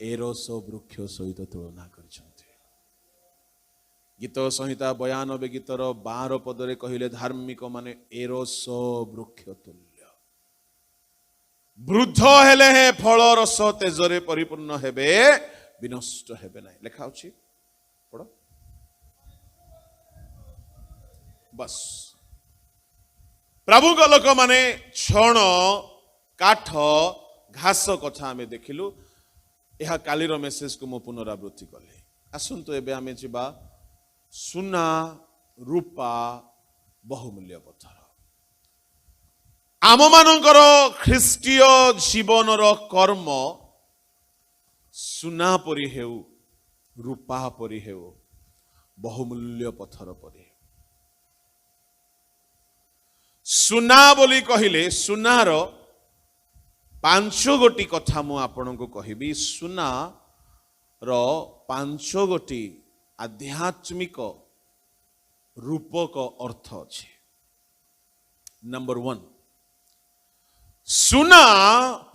एरोस वृक्ष सहित तुलना कर गीत संहिता 92 गीतर 12 पदरे कहले धार्मिक माने एरोस वृक्ष तुल्य वृद्ध हेले हे फल रस तेजरे परिपूर्ण हेबे विनष्ट हेबे नहीं लेखा अछि पढ़ो बस प्रभु को लोक माने छण काठ घास कथा आमे देखिलु यह कालीर मेसेज को मु पुनरावृत्ति कले आसंतु एबे आमे जिबा सुना रूपा बहुमूल्य पत्थर आम मानकर ख्रीष्टीय जीवन कर्म सुना परी हेउ रूपा परी हेउ बहुमूल्य पत्थर परी सुना बोली कहिले सुनार 5 गोटी कथा मु आपन को कहबी सुना रो 5 गोटी आध्यात्मिक रूपक अर्थ अच्छे नंबर 1 सुना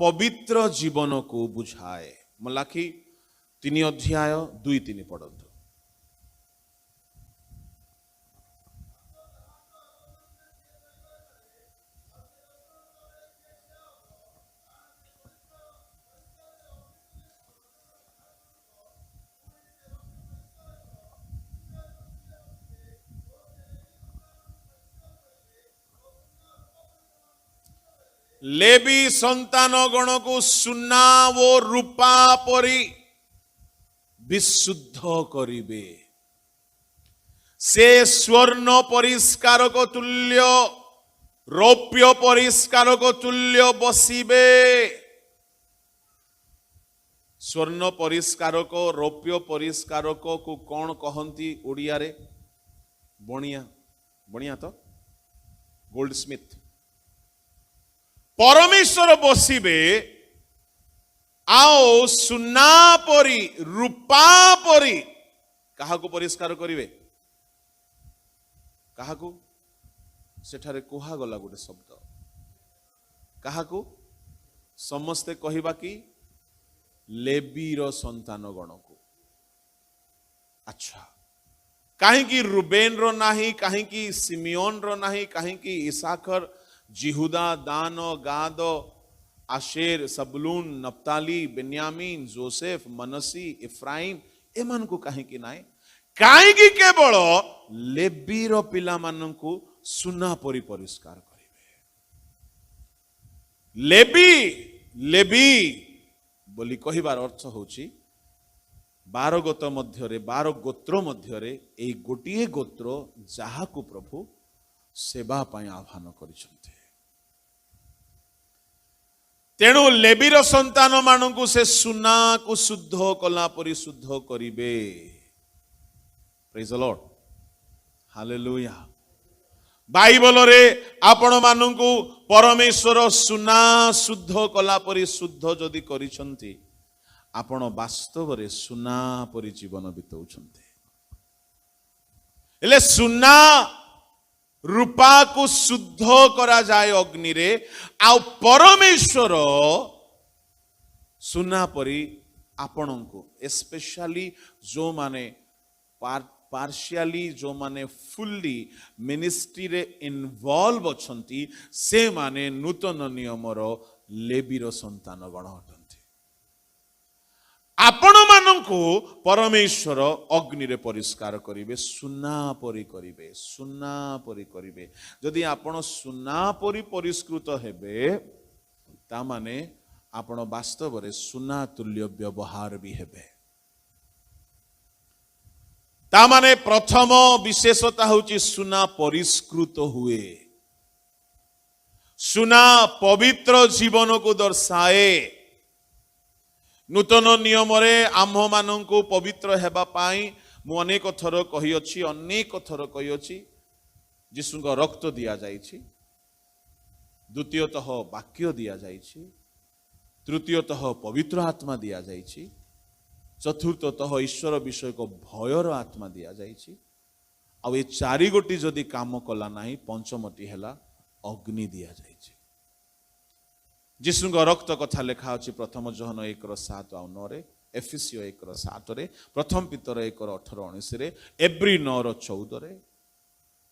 पवित्र जीवन को बुझाए मलाखी 3 अध्याय 2-3 पढ़ंतु लेवी संतान गण को सुना वो रूपा परी विशुद्ध करिबे से स्वर्ण परिष्कार को तुल्य रौप्य परिष्कार को तुल्य बसिबे स्वर्ण परिष्कार को रौप्य परिष्कार को कौन कहती ओडिया रे बणिया बणिया तो गोल्ड स्मिथ परमेश्वर बसिबे आओ सुना परी रूपा परी काहाकू परिष्कार करिवे काहाकू सेठारे कुहा गला गोटे शब्द काहाकू समस्ते कहिबा कि लेवीर संतान गण को अच्छा कहीं रुबेन रो नाही कहीं सिमियोन रो नाही कहीं इसाखर जिहुदा दान गाद आशेर सबलून नप्ताली बेन्यामीन जोसेफ मनसी इफ्राइम एमान को कहीं नाई कहीं केवल लेवीर पिला माननकु सुना परि परिष्कार करिवे लेवी लेवी बोली कहिबार अर्थ होची 12 गोत्र मध्यरे 12 गोत्र मध्यरे एई गोटिए गोत्र जाहाकु प्रभु सेवा पाई आह्वान करिसंते तेणु लेवीर संतान मानकु से सुना को शुद्ध कला परि शुद्ध करिवे praise the lord hallelujah Bible रे आपण मानकु परमेश्वर सुना शुद्ध कला परि शुद्ध जदि करिसंती आपण वास्तव रे सुना परि जीवन बिताउछंते एले सुना रूपा को शुद्ध करा जाए अग्नि रे आ परमेश्वर सुना परि आपण को स्पेशली जो माने पार्शियली जो माने फुल्ली मिनिस्ट्री रे इन्वॉल्व अछंती से माने नूतन नियमर लेवीर संतान गण हटंती आपण मानंकु परमेश्वर अग्नि रे परिष्कार करिवे सुना परि करिवे जदि आपण सुना परि परिष्कृत हेबे ता माने आपण वास्तव रे सुना तुल्य व्यवहार भी हेबे ता माने प्रथम विशेषता होची सुना परिष्कृत हुए सुना पवित्र जीवन को दर्शाए नूतन नियम रे आम्भ मानंकु पवित्र हेबा पाई मु अनेक थर कहि अछि जीशुଙ୍କ रक्त दिया जाइछि द्वितीयतः वाक्य दिया जाइछि तृतीयतः पवित्र आत्मा दिया जाइछि चतुर्थतः ईश्वर विषय को भयर आत्मा दिया जाइछि आ ए चारि गोटी जदि काम कला नाही पंचमटी हेला अग्नि दिया जाइछि जीशुଙ୍କ रक्त कथा लेखा अछि प्रथम जोहन 1:7 आ 9 रे एफिसियो 1:7 रे प्रथम पीतर 1:18-19 रे एब्री 9:14 रे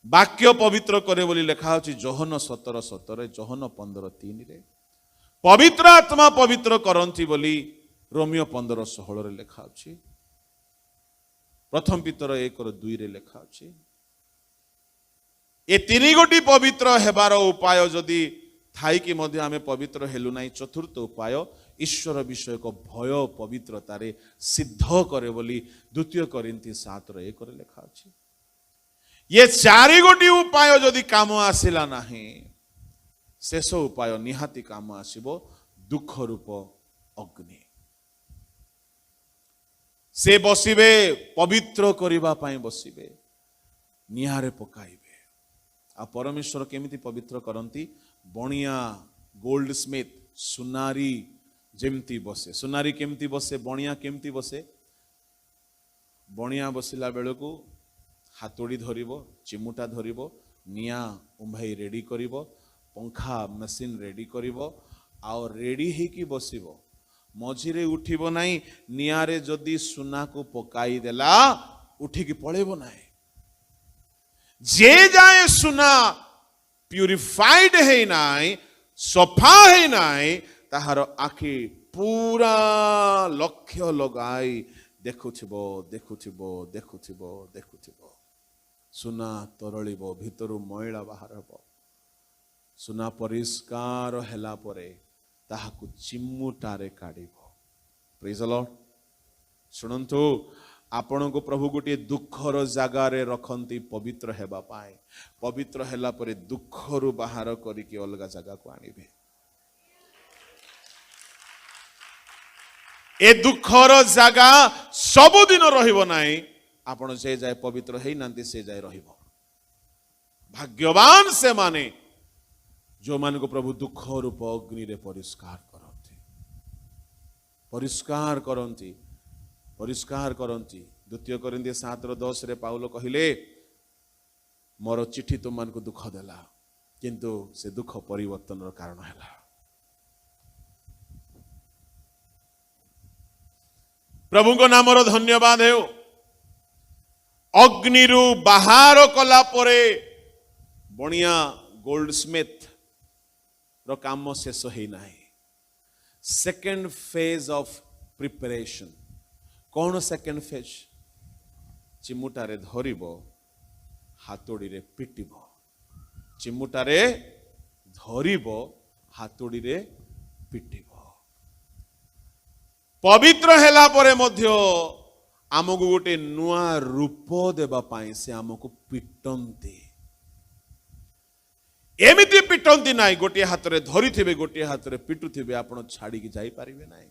वाक्य पवित्र करे बोली लेखा अछि जोहन 17:17 रे जोहन 15:3 रे पवित्र आत्मा पवित्र करंती बोली रोमियो 15:16 रे लेखा अछि प्रथम पीतर 1:2 रे लेखा अछि ए तीन गोटी पवित्र हेबार उपाय जदि थाई कि मध्य आमे पवित्र हेलु नाही चतुर्थ उपाय ईश्वर विषय को भय पवित्रतारे सिद्ध करे बोली द्वितीय कोरिन्थी 7:1 रे लेखा अछि ये चारि गोटी उपाय जदि काम आसिला नाही शेष उपाय निहाती काम आसीबो दुख रूप अग्नि से बसिबे पवित्र करिबा पाई बसिबे निहारे पकाइबे आ परमेश्वर केमिति पवित्र करंती बणिया गोल्ड स्मिथ सुनारी जेमती बसे सुनारी केमती बसे बणिया केमती बसे बणिया बसिला बेलू हातोड़ी धरिबो चिमुटा धरिबो निया उंभाई रेडी करिबो पंखा मशीन रेडी करिबो आ रेडी हे की बसिबो मझिरे उठिबो नाही नियारे जदि सुना को पकाई देला उठी की पळेबो नाही जे जाए सुना प्यूरिफाइड है नाई सफा है नाई ताहार आखि पूरा लक्ष्य लगाई देखुथिबो देखुथिबो देखुथिबो देखुथिबो सुना तरलिबो भितरु मैला बाहर हबो ସୁନା ପରିଷ୍କାର ହେଲା ପରେ ତାହାକୁ ଚିମୁଟାରେ କାଢିବ। ପ୍ରେଜ୍ ଦ ଲର୍ଡ। ଶୁଣନ୍ତୁ, ଆପଣଙ୍କୁ ପ୍ରଭୁ ଗୋଟିଏ ଦୁଃଖର ଜାଗାରେ ରଖନ୍ତି ପବିତ୍ର ହେବା ପାଇଁ। ପବିତ୍ର ହେଲା ପରେ ଦୁଃଖରୁ ବାହାର କରିକି ଅଲଗା ଜାଗାକୁ ଆଣିବେ। ଏ ଦୁଃଖର ଜାଗା ସବୁଦିନ ରହିବ ନାହିଁ। ଆପଣ ଯେ ଯାଏ ପବିତ୍ର ହେଇନାହାନ୍ତି ସେ ଯାଏ ରହିବ। ଭାଗ୍ୟବାନ ସେମାନେ ଯେଉଁମାନଙ୍କୁ ପ୍ରଭୁ ଦୁଃଖ ରୂପ ଅଗ୍ନିରେ ପରିଷ୍କାର କରନ୍ତି। ପରିଷ୍କାର କରନ୍ତି, ପରିଷ୍କାର କରନ୍ତି। 2 Corinthians 7:10 ପାଉଲ କହିଲେ, ମୋର ଚିଠି ତୁମମାନଙ୍କୁ ଦୁଃଖ ଦେଲା, କିନ୍ତୁ ସେ ଦୁଃଖ ପରିବର୍ତ୍ତନର କାରଣ ହେଲା। ପ୍ରଭୁଙ୍କ ନାମର ଧନ୍ୟବାଦ ହେଉ। ଅଗ୍ନିରୁ ବାହାର କଲା ପରେ ବଣିଆ ଗୋଲ୍ଡସ୍ମିଥ ର କାମ ଶେଷ ହେଇନାହିଁ। Second phase of preparation. କଣ ସେକେଣ୍ଡ ଫେଜ୍? ଚିମୁଟାରେ ଧରିବ, ହାତୁଡ଼ିରେ ପିଟିବ। ଚିମୁଟାରେ ଧରିବ, ହାତୁଡ଼ିରେ ପିଟିବ। ପବିତ୍ର ହେଲା ପରେ ମଧ୍ୟ ଆମକୁ ଗୋଟେ ନୂଆ ରୂପ ଦେବା ପାଇଁ ସେ ଆମକୁ ପିଟନ୍ତି। ଏମିତି ପିଟନ୍ତି ନାହିଁ, ଗୋଟିଏ ହାତରେ ଧରିଥିବେ, ଗୋଟିଏ ହାତରେ ପିଟୁଥିବେ, ଆପଣ ଛାଡ଼ିକି ଯାଇପାରିବେ ନାହିଁ।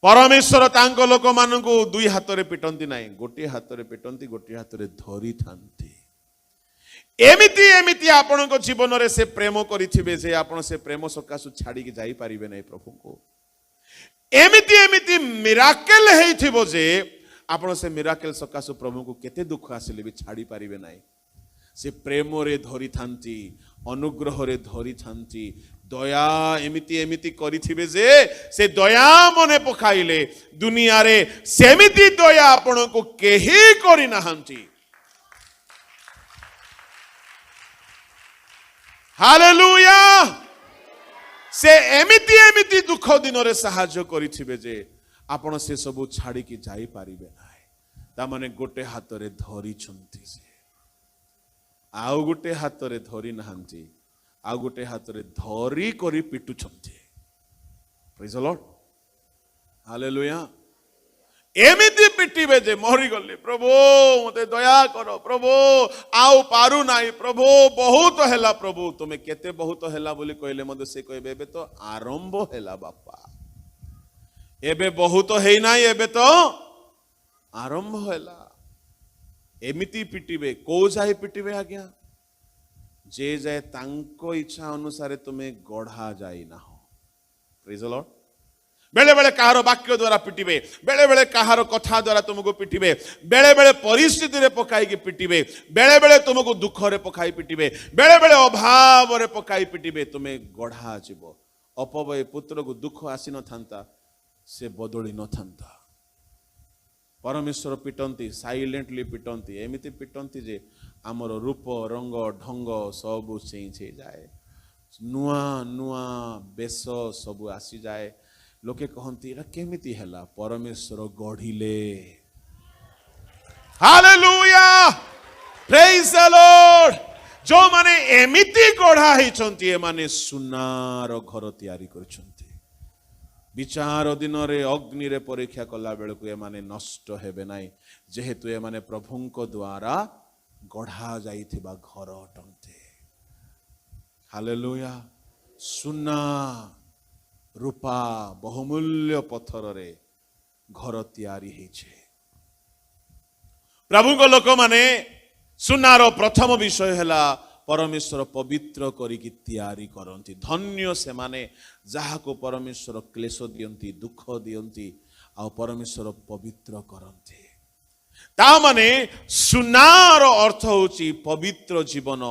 ପରମେଶ୍ୱର ତାଙ୍କ ଲୋକମାନଙ୍କୁ 2 ହାତରେ ପିଟନ୍ତି ନାହିଁ, ଗୋଟିଏ ହାତରେ ପିଟନ୍ତି, ଗୋଟିଏ ହାତରେ ଧରିଥାନ୍ତି। ଏମିତି ଏମିତି ଆପଣଙ୍କ ଜୀବନରେ ସେ ପ୍ରେମ କରିଥିବେ ଯେ ଆପଣ ସେ ପ୍ରେମ ସକାଶୁ ଛାଡ଼ିକି ଯାଇପାରିବେ ନାହିଁ ପ୍ରଭୁଙ୍କୁ। ଏମିତି ଏମିତି ମିରାକେଲ ହେଇଥିବ ଯେ ଆପଣ ସେ ମିରାକେଲ ସକାଶୁ ପ୍ରଭୁଙ୍କୁ କେତେ ଦୁଃଖ ଆସିଲେ ବି ଛାଡ଼ି ପାରିବେ ନାହିଁ। ସେ ପ୍ରେମରେ ଧରିଥାନ୍ତି, ଅନୁଗ୍ରହରେ ଧରିଥାନ୍ତି, ଦୟା ଏମିତି ଏମିତି କରିଥିବେ ଯେ ସେ ଦୟା ମନେ ପକାଇଲେ ଦୁନିଆରେ ସେମିତି ଦୟା ଆପଣଙ୍କୁ କେହି କରିନାହାନ୍ତି। ହାଲେଲୁୟା। ସେ ଏମିତି ଏମିତି ଦୁଃଖ ଦିନରେ ସାହାଯ୍ୟ କରିଥିବେ ଯେ ଆପଣ ସେ ସବୁ ଛାଡ଼ିକି ଯାଇପାରିବେ ନାହିଁ। ତାମାନେ ଗୋଟେ ହାତରେ ଧରିଛନ୍ତି ସେ, ଆଉ ଗୋଟେ ହାତରେ ଧରି ନାହାନ୍ତି, ଆଉ ଗୋଟେ ହାତରେ ଧରି କରି ପିଟୁଛନ୍ତି। ପ୍ରେଜ୍ ଦ ଲର୍ଡ। ହାଲେଲୁୟା। ଏମିତି ପିଟିବେ ଯେ ମରିଗଲେ, ପ୍ରଭୁ ମତେ ଦୟା କର, ପ୍ରଭୁ ଆଉ ପାରୁ ନାହିଁ, ପ୍ରଭୁ ବହୁତ ହେଲା, ପ୍ରଭୁ ତୁମେ କେତେ ବହୁତ ହେଲା ବୋଲି କହିଲେ ମଧ୍ୟ ସେ କହିବେ ଏବେ ତ ଆରମ୍ଭ ହେଲା ବାପା, ଏବେ ବହୁତ ହେଇନାହିଁ, ଏବେ ତ ଆରମ୍ଭ ହେଲା। ଏମିତି ପିଟିବେ। କୋଉ ଯାଏ ପିଟିବେ ଆଜ୍ଞା? ଯେ ଯାଏ ତାଙ୍କ ଇଚ୍ଛା ଅନୁସାରେ ତୁମେ ଗଢ଼ା ଯାଇନାହ। ପ୍ରେଜ୍ ଦ ଲର୍ଡ। बेले बेले कहार वाक्य द्वारा पिटिबे, बेले बेले कहार कथा द्वारा तुमको पिटिबे, बेले बेले परिस्थिति रे पकाई पिटिबे, बेले बेले तुमको दुख रे पकाई पिटिबे, बेले बेले अभाव रे पकाई पिटिबे, तुम्हें गढ़ा जीव। अपवय पुत्र को दुख आसी न थांता, से बदली न थांता। परमेश्वर पिटंती, साइलेंटली पिटंती, एमिति पिटंती जे आमर रूप रंग ढंग सबु चेंज हो जाए, नुआ नुआ बेश सबु आसी जाए। लोके कहती एरा केमिति हैला? परमेश्वर गढ़िले। Hallelujah, praise the lord. जो माने एमिति गढ़ा होइछंती ए माने सुनार घर तैयारी करछंती। विचार दिन रे अग्नि रे परीक्षा कला बेलकु ए माने नष्ट हेबे नाही, जेहेतु ए माने प्रभुंक द्वारा गढ़ा जाइथिबा घर अटंते। हालेलुया। सुना रूपा बहुमूल्य पत्थर रे घर तैयारी होइछे। प्रभु को लोक माने सुनार प्रथम विषय हैला परमेश्वर पवित्र करिकी तैयारी करंती। धन्य से माने जहा को परमेश्वर क्लेश दियंती, दुख दियंती, आ परमेश्वर पवित्र करंती। ता माने सुनार अर्थ होची पवित्र जीवन,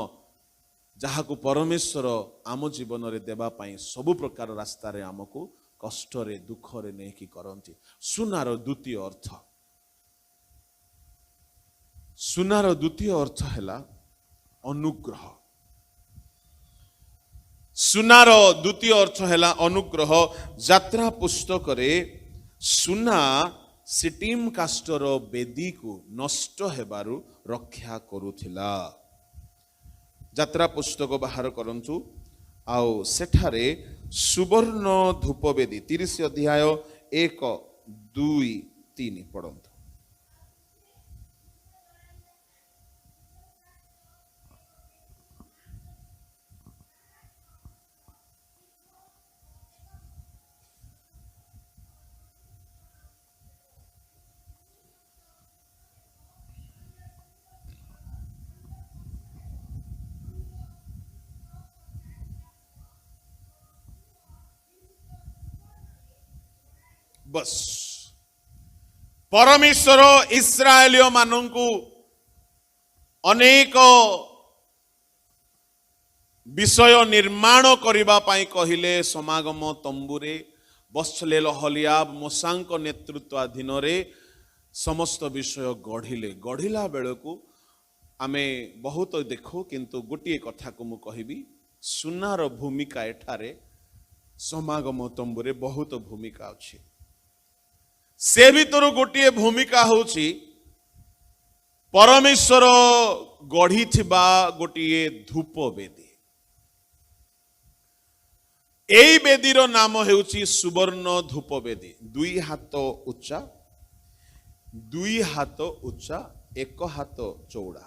जहा को परमेश्वर आम जीवन रे देबा पाई सबु प्रकार रास्ता रे आमको कष्ट रे दुख रे नेकी करंती। सुनार द्वितीय अर्थ, सुनार द्वितीय अर्थ हैला अनुग्रह। सुनार द्वितीय अर्थ हैला अनुग्रह। यात्रा पुस्तक रे सुना सिटिम कास्टर बेदी को नष्ट हेबारु रक्षा करुथिला। ଯାତ୍ରା ପୁସ୍ତକ ବାହାର କରନ୍ତୁ ଆଉ ସେଠାରେ ସୁବର୍ଣ୍ଣ ଧୂପବେଦୀ 30 ଅଧ୍ୟାୟ 1 2 3 ପଢ଼ନ୍ତୁ। बस परमेश्वर इस्राएलियों मानू अनेक विषय निर्माण करने कहले समागम तंबुरे बसलेल हलियाब मोसांक नेतृत्वाधीन समस्त विषय गढ़िले गढ़िला बेलू आमे बहुत देखु किंतु गोटे कथा को मु कहिबी सुनार भूमिका एठारे समागम तंबुरे बहुत भूमिका अच्छी से भीतर गोटे भूमिका होची परमेश्वर गढ़ी गोटे धूप बेदी एई बेदीर नाम हेउची सुवर्ण धूप बेदी दुई हाथ उच्चा एक हाथ चौड़ा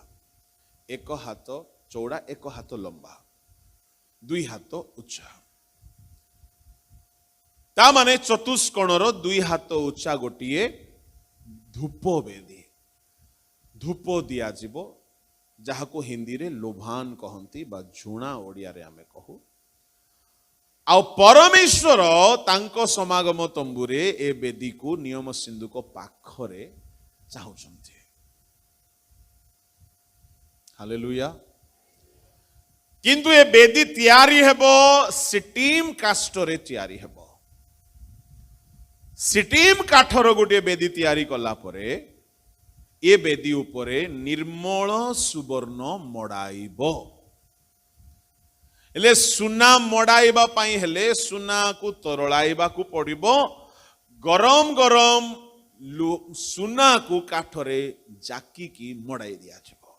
एक हाथ लंबा दुई हाथ उच्चा ता माने चतुष्कोणर दुई हाथ उच्चा गोटे धूप बेदी धूप दिया जीवो जहाको हिंदी रे लोभान कहंती बा झुणा ओडिया रे आमे कहू आ परमेश्वर तांको समागम तंबुरे ए बेदी को नियम सिंधु को पाखरे चाहुचंती हालेलुया किंतु ए बेदी तैयारी हेबो सिटीम कास्टरे तैयारी हेबो सिटीम काठर गोटे बेदी तैयारी कला परे ए बेदी उपरे निर्मल सुवर्ण मड़ाइबो हेले सुना मड़ाइबा पाई हेले सुना को तरलाइबा को पड़िबो गरम गरम सुना को काठरे जाकी की मड़ाई दिया छबो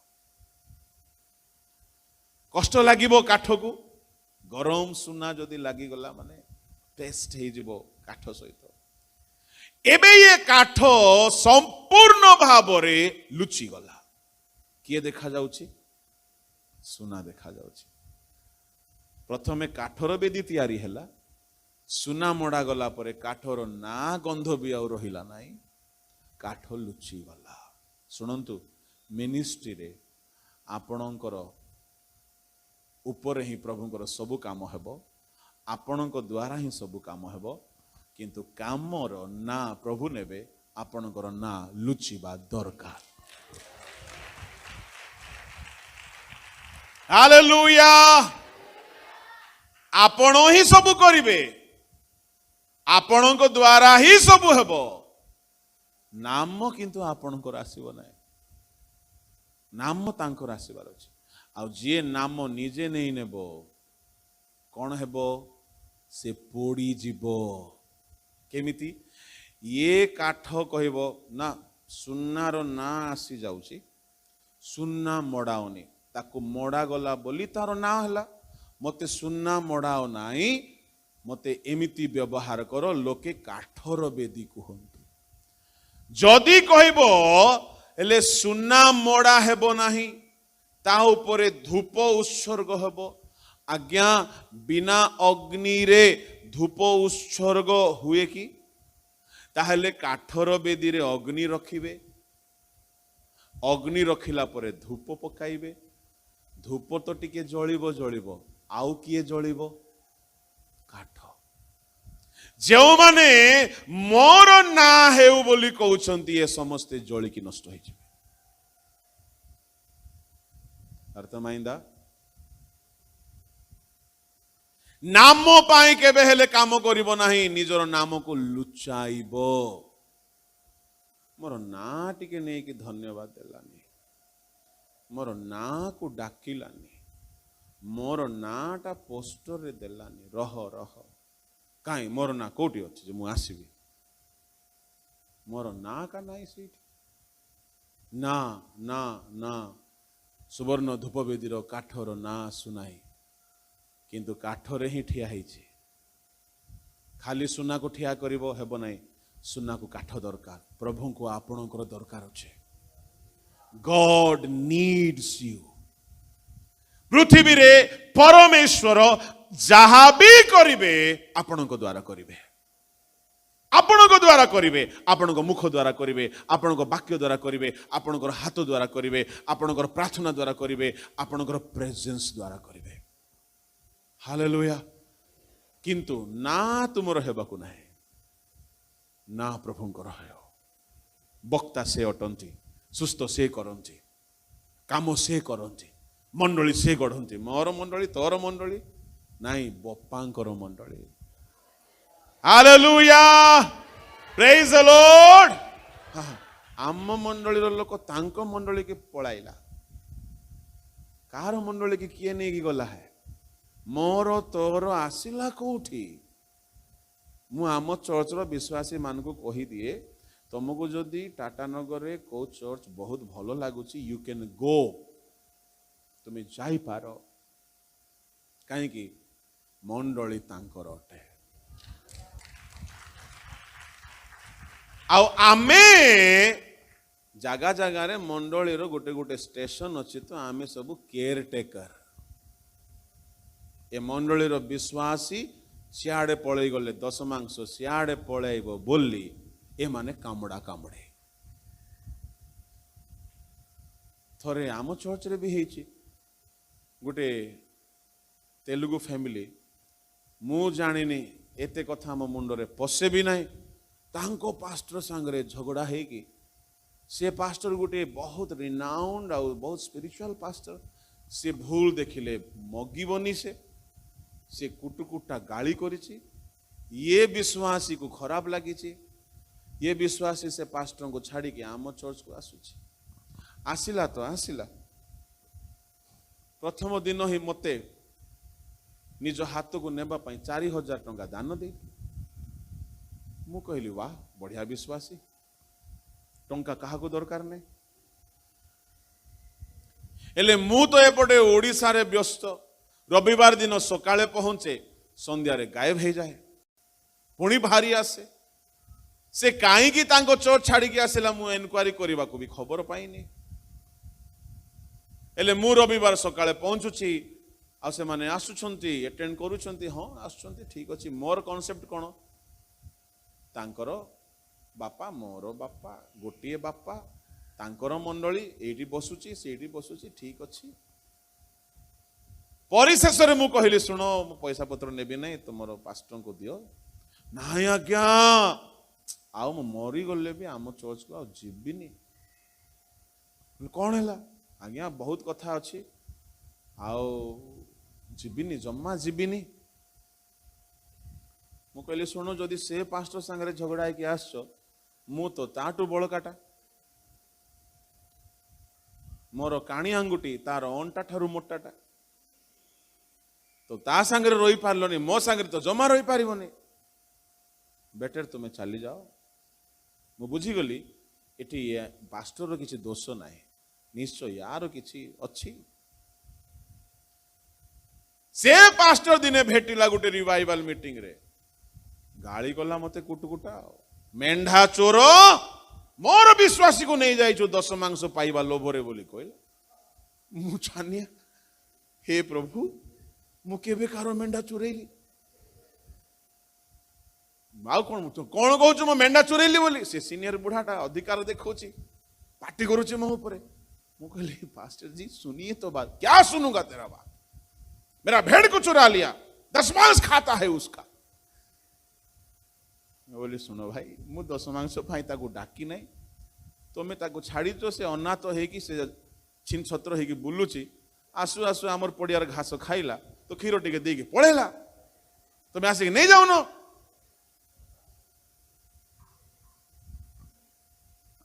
कष्ट लागिबो काठ को गरम सुना जदी लागी गला माने टेस्ट हे जिवो काठ सहित एबे ये काठ संपूर्ण भावरे लुचि गला किए देखा जाउची सुना देखा जाउची प्रथमे काठर बेदी तैयारी हैला सुना मड़ा गला परे काठर ना गंध भी आउ रहिला नाही काठ लुचि गला सुनंतु मिनिस्ट्री रे आपणकर ऊपर ही प्रभुंकर सबु काम हेबो आपणक द्वारा ही सबु काम हेबो किंतु कामर ना प्रभु नेबे आपणकर ना लुचिबा दरकार हालेलुया आपण ही सबु करिवे आपणक द्वारा ही सबु हेबो नाम किंतु आपणकर आसीबो नै नाम तांकर आसीबार अछि आ जे नाम निजे नै नेबो कोन हेबो से पोड़ी जीवो केमिति ये काठ कहबो ना सुनार ना आसी जाउची सुना मड़ाओनी ताको मड़ा गला बोली तार ना हला मते सुना मड़ाओ नाही मते एमिति व्यवहार करो लोके काठर बेदी कहंतु जदी कहबो एले सुना मड़ा हेबो नाही ता उपरे धूप उत्सर्ग हेबो आज्ञा बिना अग्नि रे धूप उत्सर्ग हुए कि ताहले काठर बेदी रे अग्नि रखिबे अग्नि रखिला परे धूप पकाइबे धूप तो टिके जळिबो जळिबो आउ किए जळिबो काठ जो माने मोर ना हेउ बोली कहउछंती ए समस्ते जळी की नष्ट होई जिवे अर्थ माइंदा नाम पाई केबे हेले काम करिबो नाही निजर नाम को लुचाइबो मोर ना टिके नै कि धन्यवाद देलानी मोर ना को डाकिलानी मोर नाटा पोस्टर रे देलानी रह रह काई मोर ना कोठी अछि जे मु आसीबी मोर ना का नाही सीट ना ना ना सुवर्ण धूपवेदीर काठर ना सुनाई किंतु काठरे ही ठिया ହେଇଛି खाली सुना को ठिया करिवो हेबो नाही सुना को काठ दरकार प्रभु को आपणकर दरकार अच्छे गॉड नीड्स यू पृथ्वी रे परमेश्वर जहा भी करिवे आपणक द्वारा करिवे आपणक द्वारा करिवे आपणक मुख द्वारा करिवे आपणक वाक्य द्वारा करिवे आपणकर हाथ द्वारा करिवे आपणकर प्रार्थना द्वारा करिवे आपणकर प्रेजेंस द्वारा करिवे हालेलुया किंतु ना तुमर हेबाकु नाही ना प्रभुंकर है बक्ता से अटंती सुस्थ से करंती काम से करंती मंडली से गढ़ंती मोर मंडली तोर मंडली नाही बप्पांकर मंडली हालेलुया प्रेज द लॉर्ड आम मंडली लोक तांको मंडली के पळाइला कार मंडली के किए नहीं गला है मोर तोर आसिला कोठी मु आम चर्चर विश्वासी मान को कही दिए तुमको जदि टाटानगर रे को चर्च बहुत भल लगुच यू कैन गो तुम्हें जाई पार कहीं मंडली तांकर अटे आमे जगह जगह रे मंडली रो गोटे गोटे स्टेशन अच्छी तो आमे सब केयर टेकर ए मंडली रो विश्वासी सियाड़े पलई गले दशमांश सियाड़े पलैब बोली ए माने कामड़ा कामड़े थरे आम चर्च रे भी हेची गोटे तेलुगु फैमिली मु जानिनी एते कथा आम मुंडरे पशे भी नाही तांको पास्टर सांगरे झगड़ा हेगी से पास्टर गोटे बहुत रिनाउंड और बहुत स्पिरिचुअल पास्टर से भूल देखिले मगिबनी से कुटुकुटा गाली करिछि ये विश्वासी को खराब लगी ये विश्वासी से पास्टर को छाड़ी के आम चर्च को आसिला तो आसिला प्रथम दिन ही मते निज हाथ को नेबा पई 4000 टंका दान दे मु कहली वाह बढ़िया विश्वासी टंका कहा को दरकार नहीं एले मु तो एपटे ओडिसा रे व्यस्त रविवार दिन सकाळे पहुंचे संध्या रे गायब हो जाए पुणी भारी आसे से कहीं तांको चर्च छाड़ी के आसला मु एनक्वारी करने को भी खबर पाइनी एले मु रविवार सकाळे पहुंचुची आ से माने आसुछंती अटेंड करूछंती हां आसुछंती ठीक अछि मोर कांसेप्ट कोन तांकर बापा मोर बापा गोटिए बापा तांकर मंडली एठी बसुची सेठी बसुची ठीक अछि परिशेष रे मु कहली सुनो मु पैसा पत्र नेबी नहीं तुमर पास्टर को दियो नाही आज्ञा आउ मु मरी गले भी आम चर्च को जीविनी कौन है आज्ञा बहुत कथा अच्छी आउ जीविनी जम्मा जीविनी मु कहली शुणु जदि से पास्टर सांगे झगड़ा है कि आस मु तो ताटू बड़काटा मोर काणी आंगुठी तार अंटा ठारू मोटाटा तो ता सांगे रही पारलनी मो सांगे तो जमा रही पारिबनी बेटर तुम्हें चली जाओ मु बुझीगली एटी पास्टर किसी दोष ना निश्चय यार किसी अच्छी से पास्टर दिने भेटिला गोटे रिवाइवल मीटिंग रे गाली कला मते कुटकुटा मेंढा चोर मोर विश्वासी को नहीं जाइछो 10 मांस पाइबा लोभरे बोली कहला मु छानिया हे प्रभु मु केबे कारो मेंढा चोरेली माउ कौन कौन कहूँ मो मेंढा चोरेली बोली से सीनियर बुढ़ाटा अधिकार देखौची पार्टी करुचे मो ऊपर मु कहली पास्टर जी सुनिए तो बात क्या सुनूंगा तेरा बात मेरा भेड़ को चुरा लिया 10 मांस खाता है उसका बोली सुनो भाई मु 10 मांस भाई ताको डाकी नहीं तुम ताको छाड़ी तो से अनाथ होगी से छिन छत्र होगी बुलुची आसु आसु आमर पड़ियार घास खाइला तो क्षीर टिके देके पड़ेला तुम्हें आसिक नहीं जाऊन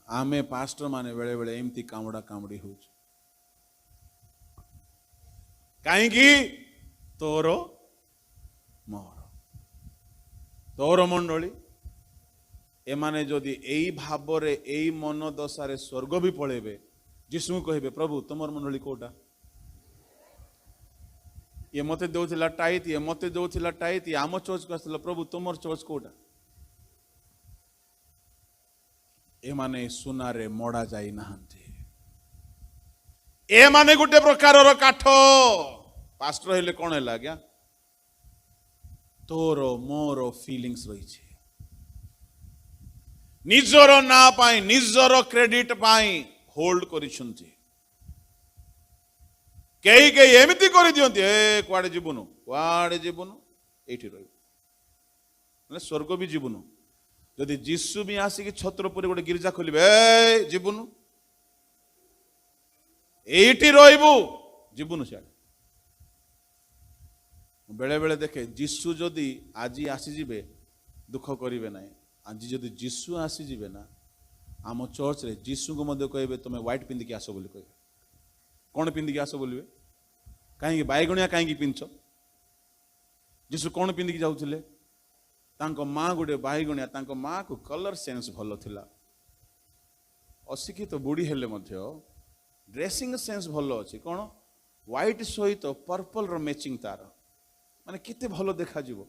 आमे पास्टर माने बेले बेले एमती कामड़ा कामड़ी हो कहीं तोर मोर तोर मंडली एमाने जदि एई भाव रे एई मन दशारे स्वर्ग भी पळेबे जीशु कहे प्रभु तुम मंडली कोटा ये मत दौला टाइट ये मत दौला टाइट ये आम चर्च को आसला प्रभु तुम चर्च कोटा एमाने सुनारे मोड़ा जाई नहांती ए माने गोटे प्रकार काठ पास्टर हेले कौन है क्या तोर मोर फीलिंग्स रही निजर ना पाई निजर क्रेडिट पाई होल्ड करिसंती कई कई एमती कर दियंती ए कुआडे जीवनु एठी रही माने स्वर्ग भी जीवनु जदि जीसु भी आसिक छत्रपुर गोटे गिरिजा खोलिबे ए जीवनु एठी रहिबु जीवनु सियाडे बेले बेले देखे जीसु जदि आज आसीजे दुख करेंगे ना आज जदि जीसु आसीजे ना आम चर्च रे जीसु को मध्य कहे तुम व्हाइट पिंधिकी आस बोली कहे कौन पिंधिकी आस बोलिए कहीं बैगुणिया कहीं पिंध जीसु कौन पिंधिकी जाऊले माँ गोटे बैगुणिया माँ को कलर सेन्स भल थिला अशिक्षित बुढ़ी हेले ड्रेसिंग सेन्स भल अच्छी कौन व्हाइट सहित पर्पल रो मैचिंग तार माने किते भलो देखा जीवो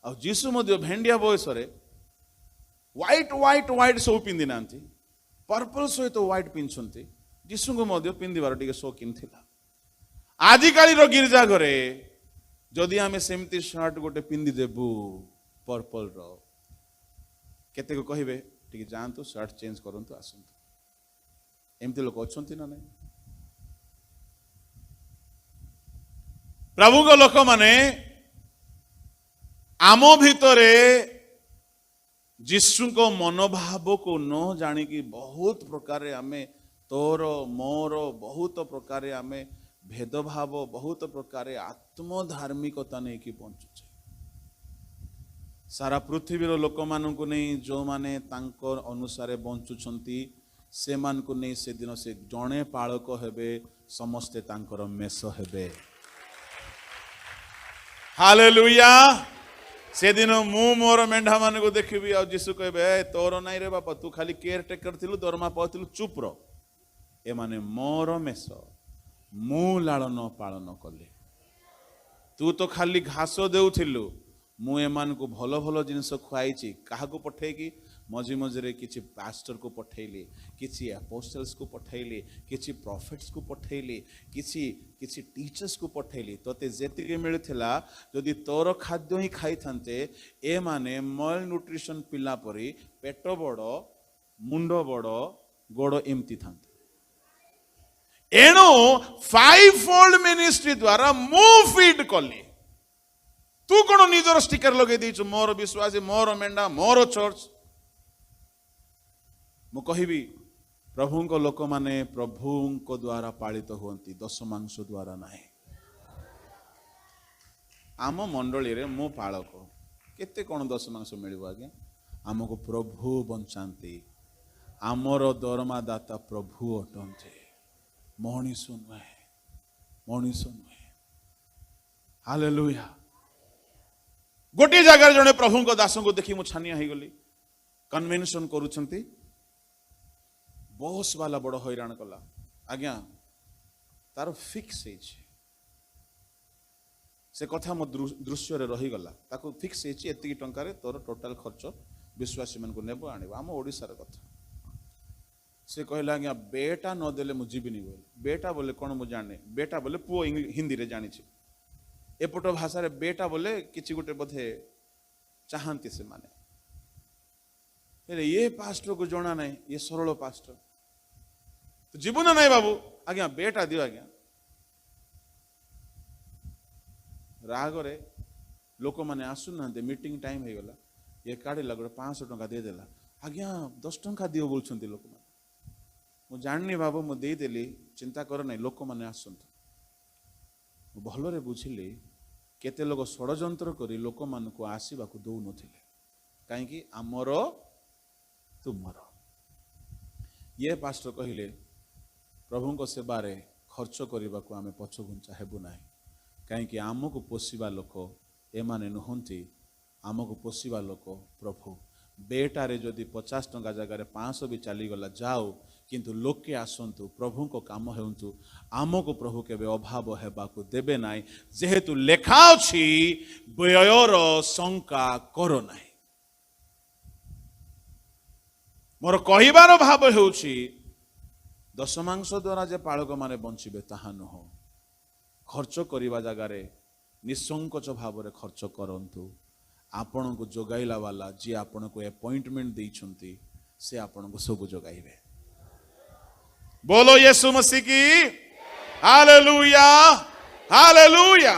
आ जीसु मध्य भेंडिया बयस रे व्हाइट व्हाइट व्हाइट सब पिंधि नांती पर्पल सहित व्हाइट पिंधछंती जीसु को मध्य पिंधिबार टिके शौकीन थिला आजि काली रो गिरजा घरे जदि आमे सेमती शर्ट गोटे पिंधि देबु पर्पल रो केते को कहिबे टिके जानतु शर्ट चेंज करंतु आसंतु एमती लोक अछंती ना नहीं प्रभु को लोक माने आम भितरे जीशु को मनोभाव को न जानिकी बहुत प्रकार आमे तोर मोर बहुत प्रकार आमे भेदभाव बहुत प्रकार आत्मधार्मिकता नहीं कि बंचुचे सारा पृथ्वीर लोक मानू नहीं जो माने तांकर अनुसार बंचुछंती से मान को नहीं से दिन से जड़े पालक हेबे समस्ते तांकर मेष हेबे हालेलुया से दिन मु मोर मेंढा मान को देखबी आ जीसु कहबे तोर नाई रे बापा तू खाली केयर टेकर थिलु दरमा पाउथिलु चुप रो ए माने मोर मेष मु लालन पालन कले तू तो खाली घास देउथिलु मु एमान को भलो भलो जिनिस खुआइची काहा को पठेकी मझी मझे किसी पास्टर को पठेली किसी अपोस्टल्स को पठेली किसी प्रॉफिट्स को पठेली किसी किसी टीचर्स को पठेली तोते जेतिके मिलुथिला जदि तोर खाद्य ही खाई थांते ए माने मल न्यूट्रिशन पिला परी पेट बड़ मुंड बड़ गोड़ एमती थांते एणु 5-fold मिनिस्ट्री द्वारा मु फीड कली तू कौन निजर स्टिकर लगे दीचु मोर विश्वासी मोर मेंढा मोर चर्च मु कहिबी प्रभु को लोक माने प्रभु को द्वारा पालित हुंती दशमांश द्वारा नाही आम मंडली रे मु पालक केते कौन दशमांश मिलिबो आगे आमको प्रभु बंचांती आमर दरमा दाता प्रभु अटंते मनीष नुहे हालेलुया गोटे जगह जड़े प्रभु को दास को देखी मु छानिया हो गली कन्वेंशन करुछंती बॉस वाला बड़ हैरान कला आज्ञा तार फिक्स से कथा मो दृश्य रहीगला ताको फिक्स एति टंकार तोर टोटाल खर्च विश्वासी मान को नेब आनिब आम ओडिसार कथा से कहला आज्ञा बेटा न देले मु जीविनी बोल बेटा बोले कौन मु जाने बेटा बोले पुओ हिंदी रे जानी एपट भाषा रे बेटा बोले किछि गोटे बोधे चाहती से माने ये पास्टर को जना नहीं ये सरल पास्टर तो जीवन नहीं बाबू आज्ञा बेटा दियो आज्ञा रागरे लोक मैंने आसुना मीटिंग टाइम हो गला ये काढ़ला गोटे 500 टंका देदेला आज्ञा 10 टंका दियो बोलछंती लोक मैंने मु जाननी बाबू मु देदेली चिंता कर नहीं लोक मैंने आसंतु भलरे बुझिली केते लोग षड़यंत्र करी लोक मान को आसवा को दौ नथिले कहीं आमर तुमर ये पास्टर कहले प्रभु को सेवारे खर्च करने को आम पछघुंचा हेबु ना कहीं आमको पोषिबा लोक एमाने नुहंती आमको पोषिबा लोक प्रभु बेटारे जदि 50 टंका जगार 500 भी चलीगला जाओ किंतु लोके आसंतु प्रभु को काम हेउंतु आमको प्रभु केबे अभाव हेबाकु देबे नाई जेहेतु लेखा अछि व्ययर शंका करो नाई। मोर कहिबार भाव हेउछि दशमांश द्वारा जे पालक माने बंचिबे ताहा नुह खर्च करिबा जगारे निसंकोच भाव रे खर्च करंतु आपण को जोगाइला वाला जी आपण को अपॉइंटमेंट देइछंती से आपण को सब जोगाइबे। बोलो यीशु मसीह की हालेलुया हालेलुया।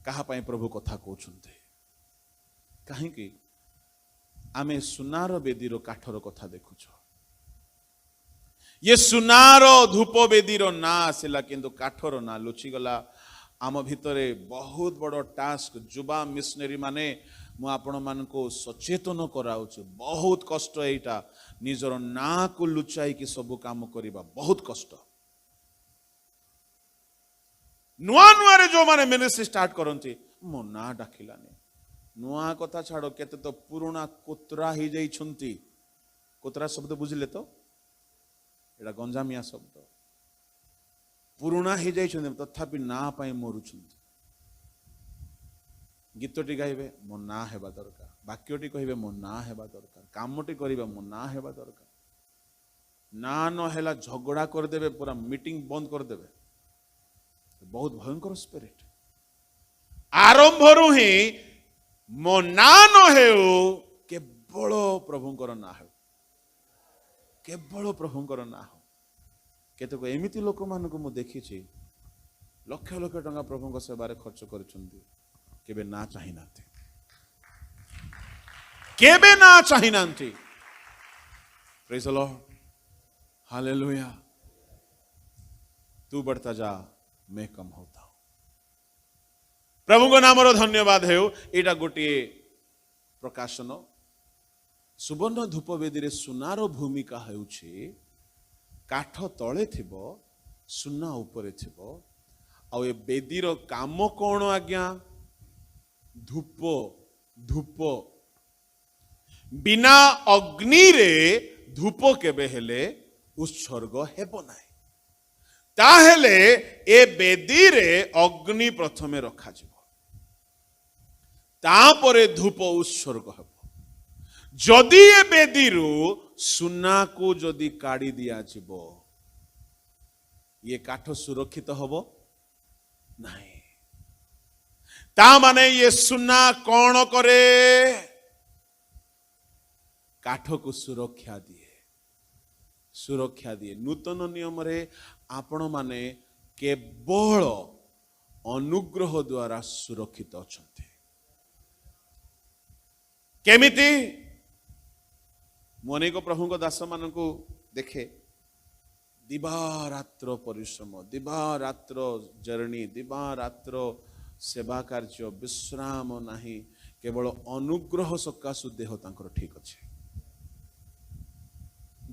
कहा पाई प्रभु कथा कहउछंते काहे कि आमे सुनार बेदीर काठर कथा देखुछ ये सुनार धूप बेदीर ना आसिला किंतु काठर ना लुचि गला आम भितरे बहुत बड़ टास्क जुबा मिशनरी माने मु आपण मान को सचेतन कराउछ बहुत कष्ट एटा निजर ना को लुचाई कि सब काम करिबा बहुत कष्ट। नुआ नुआ रे जो माने मिनिस्ट्री स्टार्ट करंती मो ना डाकिलानी नुआ कथा छाड़ो केते तो पुराना कोतरा ही जाई छंती। कोतरा शब्द बुझले तो एटा गंजामिया शब्द पुराना ही जाई छंती तथापि ना पाई मरुछंती। गीतटी गाइबे मो ना हेबा दरकार वाक्यटी कहिबे मो ना हेबा दरकार कामटी करिबे मो ना हेबा दरकार ना न हेला झगड़ा कर देबे पूरा मीटिंग बंद कर देबे बहुत भयंकर स्पिरिट। आरंभ रु ही मो ना न हेउ केवल प्रभुंकर ना हेउ केवल प्रभुंकर ना हो। केते को एमिति लोक मान को मु देखिछि लक्ष लक्ष टंका प्रभुंक सेवारे खर्च करिसंती केबे ना चाहिनांती केबे ना चाहिनांती। Praise the lord hallelujah. तू बढ़ता जा मैं कम होता हूं। प्रभु को नाम धन्यवाद हेउ। एटा गोटे प्रकाशन सुवर्ण धूप वेदी रे सुनार भूमिका हेउछि काठ तळे थिबो सुना ऊपर थिबो आ ए वेदीर काम कोन आज्ञा धूप धूप बिना अग्नि रे धूप केबे हेले उत्सर्ग हेबो नाही। ताहेले ए वेदी रे अग्नि प्रथमे रखा जिवो तापरे धूप उत्सर्ग हेबो। जदि ए वेदी रु सुना को जदि काढ़ी दिया जिवो ये काठ सुरक्षित हबो नाही। ता माने ये सुना कौन करे काठ को सुरक्षा दिए। नूतन नियम रे आपण माने केवल अनुग्रह द्वारा सुरक्षित अछंती। केमिति मने को प्रभु को दास मान को देखे दिवा रात्र परिश्रम दिवा रात्र जर्नी दिवा रात्र सेवा कार्य विश्राम नाही केवल अनुग्रह सकाशु देह तांकर ठीक अच्छे।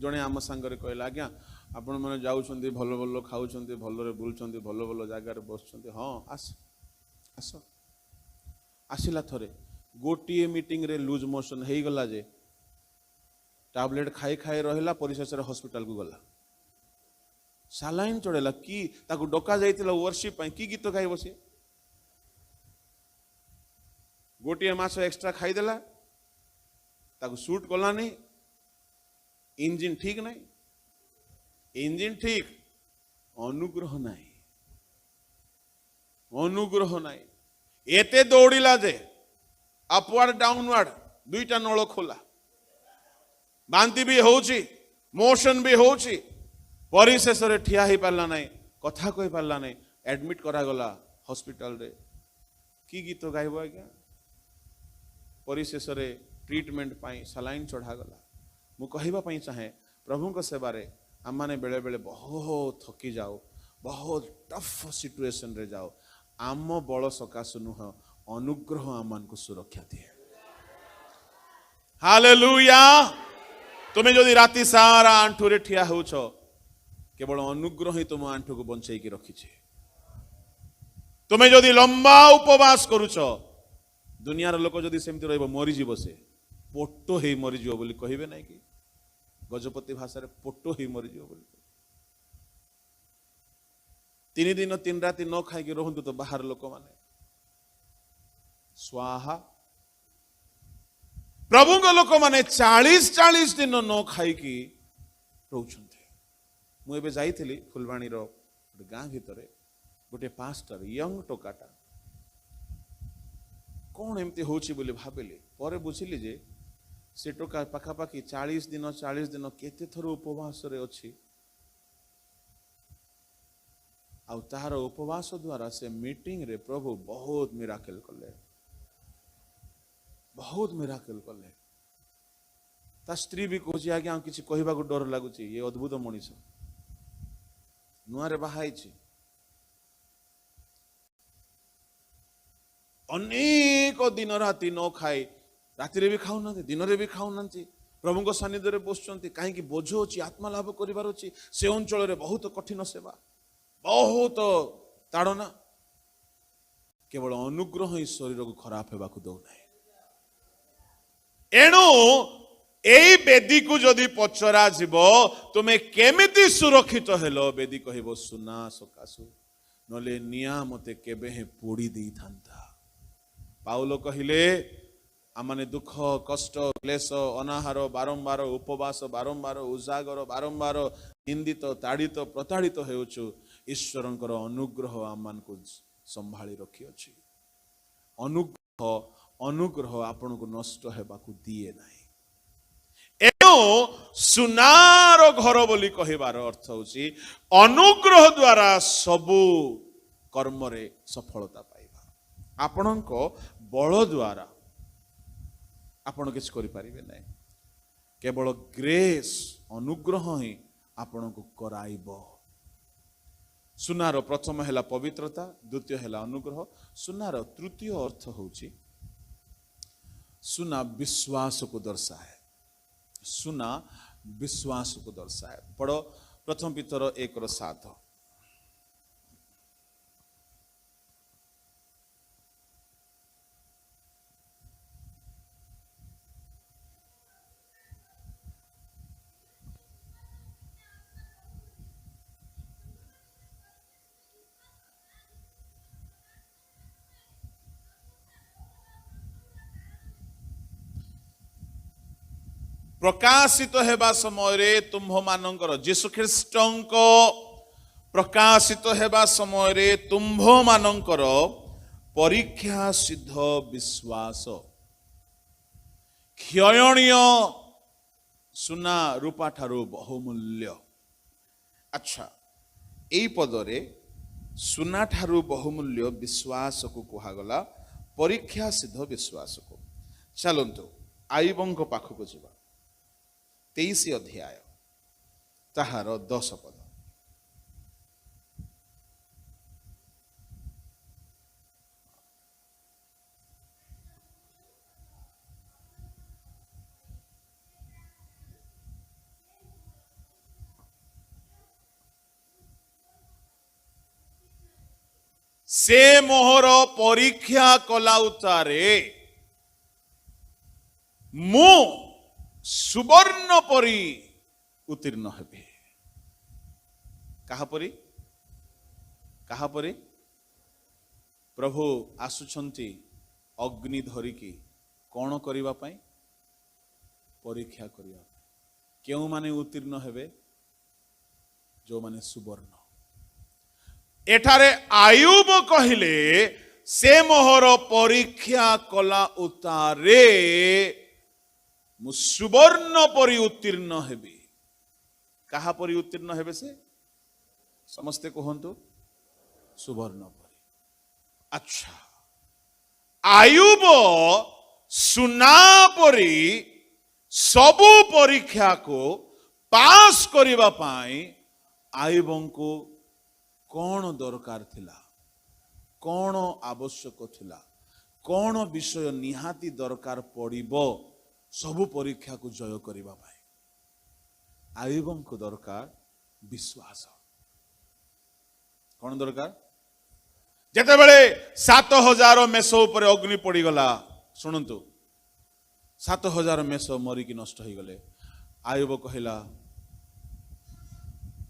जड़े आम सांगरे कहला आज्ञा आपण मैंने जाऊँच भल भल खाऊँ भलरे बुलूँ भल भल जगार बस हाँ आस आस आसला थरे गोटे मीटिंग रे लूज मोशन हो गला जे टैबलेट खाई खाई रहा परिशेष हॉस्पिटल को गला सालाइन चढ़ेला कि ताकू डका जाइतिला वर्शिप की गीत गाई बसी गोटे मास एक्स्ट्रा खाईदेला ताकू सूट कलानी इंजिन ठीक नहीं इंजिन ठीक अनुग्रह नहीं अनुग्रह नहीं एते दौड़िला जे अपवार्ड डाउनवार्ड दुईटा नल खोला बांति भी होची मोशन भी होची परिशेष रे ठिया ही पारला नहीं कथा कही पारला नहीं एडमिट करा गला हॉस्पिटल रे की गीत गाइब आज्ञा परिशेष रे ट्रीटमेंट पाई सलाइन चढ़ा गला मु कहिबा पई चाहे प्रभु को सेवारे आम माने बेले बेले बहुत थकी जाओ बहुत टफ सिचुएशन रे जाओ आम बल सकाश नुह अनुग्रह आम को सुरक्षा दिए। हालेलुया। तुम्हें जदि राति सारा आंठू रे ठिया होछ केवल अनुग्रह ही तुम आंठू को बंचाई की रखी छे। तुम्हें जदि लंबा उपवास करूछ दुनियार लोक जदि सेमती रहइबो मरी जीवो से पोटो हे मरी जीवो बोली कहिबे नाही कि गजपति भाषा रे पोटो ही मरीज बोली 3 दिन 3 राति न खाई रहतु तो बाहर लोक माने स्वाहा प्रभु लोक माने 40 दिन न खाई रोचंते मुझे जाइली फुलवाणी गाँ भितर गोटे पास्टर यंग टोकाटा कौन एमती होची बोली भाविली पर बुझिली जे से टोका पाखापाखि 40 दिन केते थर उपवास रे अछि आ तार उपवास द्वारा से मीटिंग रे प्रभु बहुत मिराकल कले ता स्त्री भी कहूँ आज्ञा किसी कहवा डर लगुच ये अद्भुत मनीष नुआरे बाहाई अनेक दिन राति न खाए राति भी खाऊना दिन में भी खाऊना प्रभु सानिध्य बसुंच कहीं बोझ अच्छी आत्मा लाभ कर से अंचल बहुत कठिन सेवा बहुत ताड़ना केवल अनुग्रह ही शरीर को खराब होगा दौना एणु एई बेदी को जदि पचरा जीव तुम्हें केमिति सुरक्षित हेलो बेदी कहबो सुना सकाशु नले निया मते केबे हे पोड़ी देई थांता पाउलो कहिले आमने दुख कष्ट क्लेश अनाहार बारंबार उपवास बारंबार उजागर बारंबार निंदित ताड़ित प्रताड़ित हेउछु ईश्वरंकर अनुग्रह आमान को संभाली रखी अछि अनुग्रह आपण को नष्ट हेबाकू दिए नाही एणु सुनार घर बोली कहिबार अर्थ होछि अनुग्रह द्वारा सबु कर्म रे सफलता पाइबा आपणको बल द्वारा आपण किछ करि परिबे नै केवल ग्रेस अनुग्रह ही आपण को कराइबो सुनार प्रथम हैला पवित्रता द्वितीय हैला अनुग्रह सुनार तृतीय अर्थ होछि सुना विश्वास को दर्शाए सुना विश्वास को दर्शाए पढ़ो प्रथम पीतर 1:7 प्रकाशित हेबा समय रे तुम्भ मानकर यीशु ख्रीष्टंक प्रकाशित हेबा समय रे तुम्भ मानकर परीक्षा सिद्ध विश्वास क्षयणीय सुना रूपा ठारू बहुमूल्य अच्छा एई पदरे सुना ठारू बहुमूल्य विश्वास को कुहागला परीक्षा सिद्ध विश्वास को चलंतु आईबंक पाखक जीवा 23 अध्याय ताहार 10 पद से मोहर परीक्षा कलाउतारे मु सुवर्ण परी उत्तीर्ण हेबे कहा परी प्रभु आसुछंती अग्नि धरिकी कौन करिबा पई परीक्षा करिया केउ माने उत्तीर्ण हेबे जो माने सुवर्ण एठारे आयुब कहिले से मोहर परीक्षा कला उतारे मु सुवर्ण परी उत्तीर्ण हेबी कहा परी उत्तीर्ण हेबे से समस्ते कहंतु सुवर्ण परी अच्छा आयुब सुना परी सबु परीक्षा को पास करिबा पाई आयुबं को कौन दरकार थिला कौन आवश्यक थिला कौन विषय निहाती दरकार पड़िबो सबु परीक्षा को जय करिबा भाई आयुबं को दरकार विश्वास कौन दरकार जेते बेले 7000 मेष ऊपर अग्नि पड़ी गला सुनंतु 7000 मेष मरी की नष्ट हो गले आयुब कहला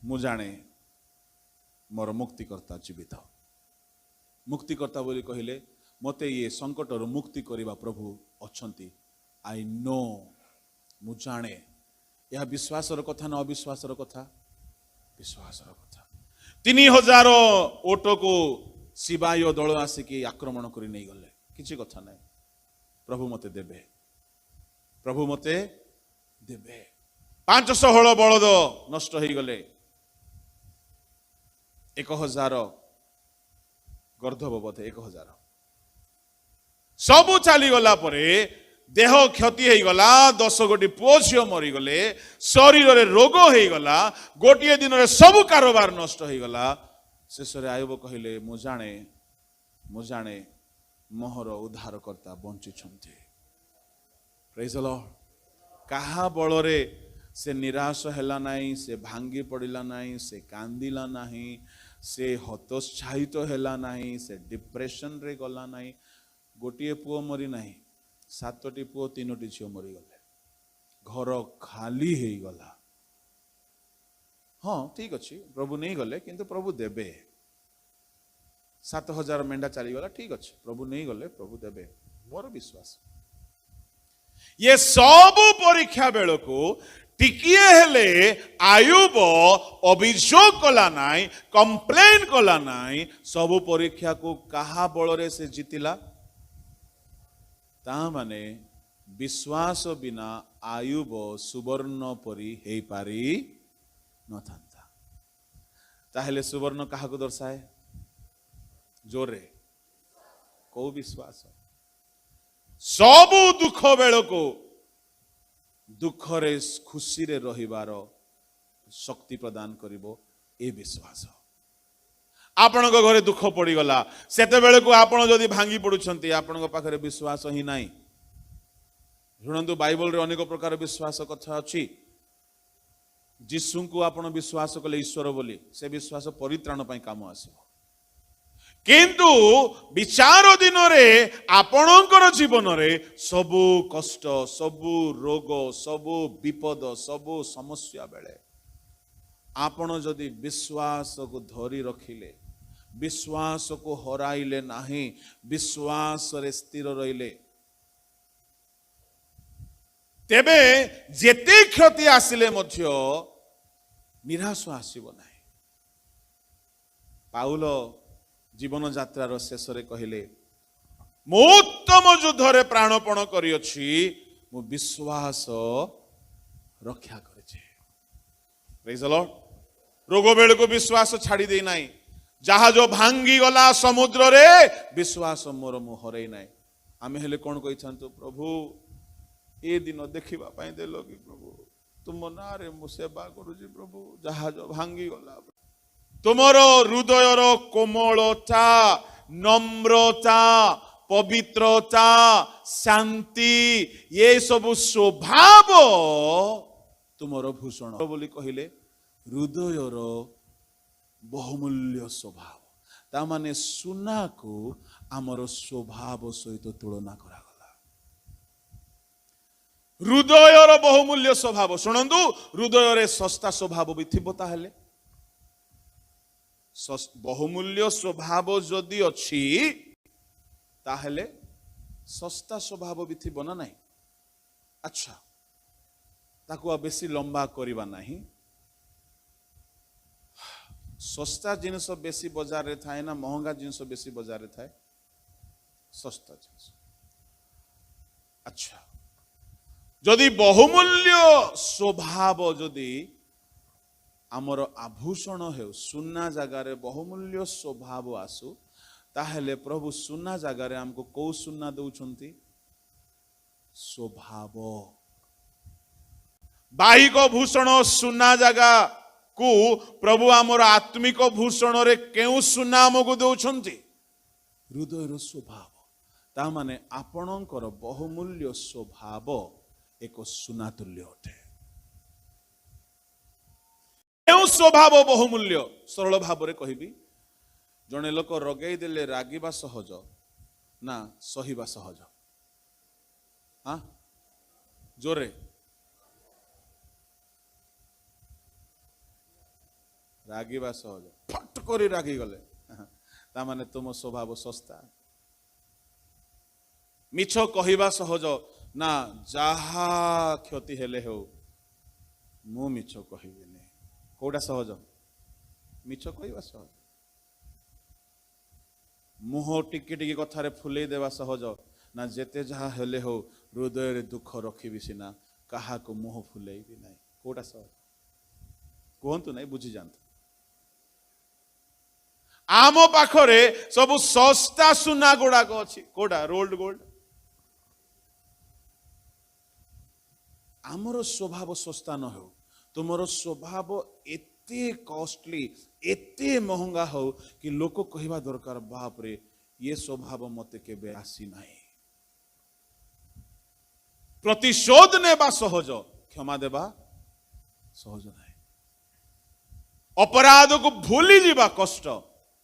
मु जाने मोर मुक्तिकर्ता जीवित मुक्तिकर्ता बोली कहले मते ये संकट मुक्ति करने प्रभु अछंती आई नो मु जाने यह विश्वासर कथा न अविश्वासर कथा विश्वासर कथा 3000 ओट को सिपाही दल आसिकी आक्रमण कर नहीं गले किसी कथा नहीं प्रभु मते देबे प्रभु मते देबे 500 हल बलद नष्ट हो गले 1000 गर्धब बोधे 1000 सबू चली गला परे देह क्षति हो गला 10 गोटी पुओ झियो मरीगले शरीर रे रोग हो गला गोटे दिन रे सबू कारोबार नष्ट हो गला शेष आयुब कहले मु जाने मोहर उद्धारकर्ता बंची प्रेज द लॉर्ड कहा बलरे से निराश हैला नहीं से भांगी पड़िला नहीं से कांदिला नहीं से हतोत्साहित हैला नहीं से डिप्रेशन रे गला नहीं गोटे पुओ मरी नहीं 7टी पुओ 3टी झियो मरी गले घर खाली हो गला हाँ ठीक अच्छे प्रभु नहीं गले किंतु प्रभु देबे 7000 मेंढा चली गला ठीक अच्छे प्रभु नहीं गले प्रभु देबे मोर विश्वास ये सब परीक्षा बेल को टिकिए हेले आयुब अभियोग कला नाई कंप्लेन कला नाई सब परीक्षा को कहा बलरे से जीतिला ता माने विश्वास बिना आयुब सुवर्ण परी हे पारी न था ताहले सुवर्ण कहा को दर्शाए जोरे को विश्वास सबु दुख बेल को दुख रे खुशी रे रहिबार शक्ति प्रदान करिवो ए विश्वास आपण घरे दुख पड़ी गला सेते बेले को आपण जदि भांगी पड़ुछंती आपण पाखरे विश्वास ही नाही शुणु बाइबल रे अनेक प्रकार विश्वास कथा अछि जीसु को आपण विश्वास कले ईश्वर बोली से विश्वास परित्राण पई काम आसो किंतु विचार दिन रे आपणकर जीवन रे सबु कष्ट सबु रोग सबु विपद सबु समस्या बेले आपण जदि विश्वास को धरी रखिले विश्वास को हराइले नाही विश्वास रे स्थिर रहिले तेबे जेते क्षति आसिले मध्य निराश आसीबो नाही पाउल जीवन यात्रार शेष रे कहले मु उत्तम युद्ध रे प्राणपण करियछि मु विश्वास रक्षा करिछे प्रेज द लॉर्ड रोग बेल को विश्वास छाड़ी दे नाही जहाज भांगी गला समुद्र रे विश्वास मोर मु हरै नाही आमे हेले कोन कहिथांतो प्रभु ए दिन देखिबा पई देलो कि प्रभु तुम ना रे मु सेवा करूजी प्रभु जहाज भांगी गला तुमर हृदयर कोमलता नम्रता पवित्रता शांति ये सब स्वभाव तुमर भूषण बोली कहले हृदयर बहुमूल्य स्वभाव ता माने सुना को आमर स्वभाव सहित तुलना करागला हृदयर बहुमूल्य स्वभाव शुणु हृदय रे सस्ता स्वभाव भी थिबो ताहेले बहुमूल्य स्वभाव जदि अच्छी ताहले सस्ता स्वभाव भी थी बना नहीं अच्छा ताको बेसी लंबा करिबा नहीं सस्ता जिनस बेसी बाजार रे थाए ना महंगा जिनस बेसी बाजार रे थाए सस्ता जिनस अच्छा जदि बहुमूल्य स्वभाव जदि आमर आभूषण हे सुना जगार बहुमूल्य स्वभाव आसु ताहले प्रभु सुना जगार हमको कौ सुना दौछंती स्वभाव बाहिक भूषण सुना जगा को प्रभु आमर आत्मिक भूषण रे केउ सुना हमको दौछंती हृदय स्वभाव ता माने आपणकर बहुमूल्य स्वभाव एक सुना तुल्य अटे स्वभाव बहुमूल्य सरल भाव रे कहबी जने लोक रगई देले रागिबा सहज ना सहिबा सहज हाँ जोरे ରାଗିବା ସହଜ, ଫଟ କରି ରାଗିଗଲେ ତା ମାନେ ତୁମ ସ୍ୱଭାବ ଶସ୍ତା। ମିଛ କହିବା ସହଜ ନା, ଯାହା କ୍ଷତି ହେଲେ ହେଉ ମୁଁ ମିଛ କହିବିନି। କୋଉଟା ସହଜ? ମିଛ କହିବା ସହଜ। ମୁହଁ ଟିକେ ଟିକେ କଥାରେ ଫୁଲେଇ ଦେବା ସହଜ ନା, ଯେତେ ଯାହା ହେଲେ ହଉ ହୃଦୟରେ ଦୁଃଖ ରଖିବି ସିନା, କାହାକୁ ମୁହଁ ଫୁଲେଇବି ନାହିଁ। କୋଉଟା ସହଜ? କୁହନ୍ତୁ ନାହିଁ, ବୁଝିଯାଆନ୍ତୁ। ଆମ ପାଖରେ ସବୁ ଶସ୍ତା ସୁନା ଗୁଡାକ ଅଛି। କୋଉଟା? Rolled gold. ଆମର ସ୍ୱଭାବ ଶସ୍ତା ନ ହେଉ, ତୁମର ସ୍ୱଭାବ ଏତେ କଷ୍ଟଲି, ଏତେ ମହଙ୍ଗା ହଉ କି ଲୋକ କହିବା ଦରକାର, ବାପରେ ଇଏ ସ୍ୱଭାବ ମତେ କେବେ ଆସିନାହିଁ। ପ୍ରତିଶୋଧ ନେବା ସହଜ, କ୍ଷମା ଦେବା ସହଜ ନାହିଁ। ଅପରାଧକୁ ଭୁଲି ଯିବା କଷ୍ଟ,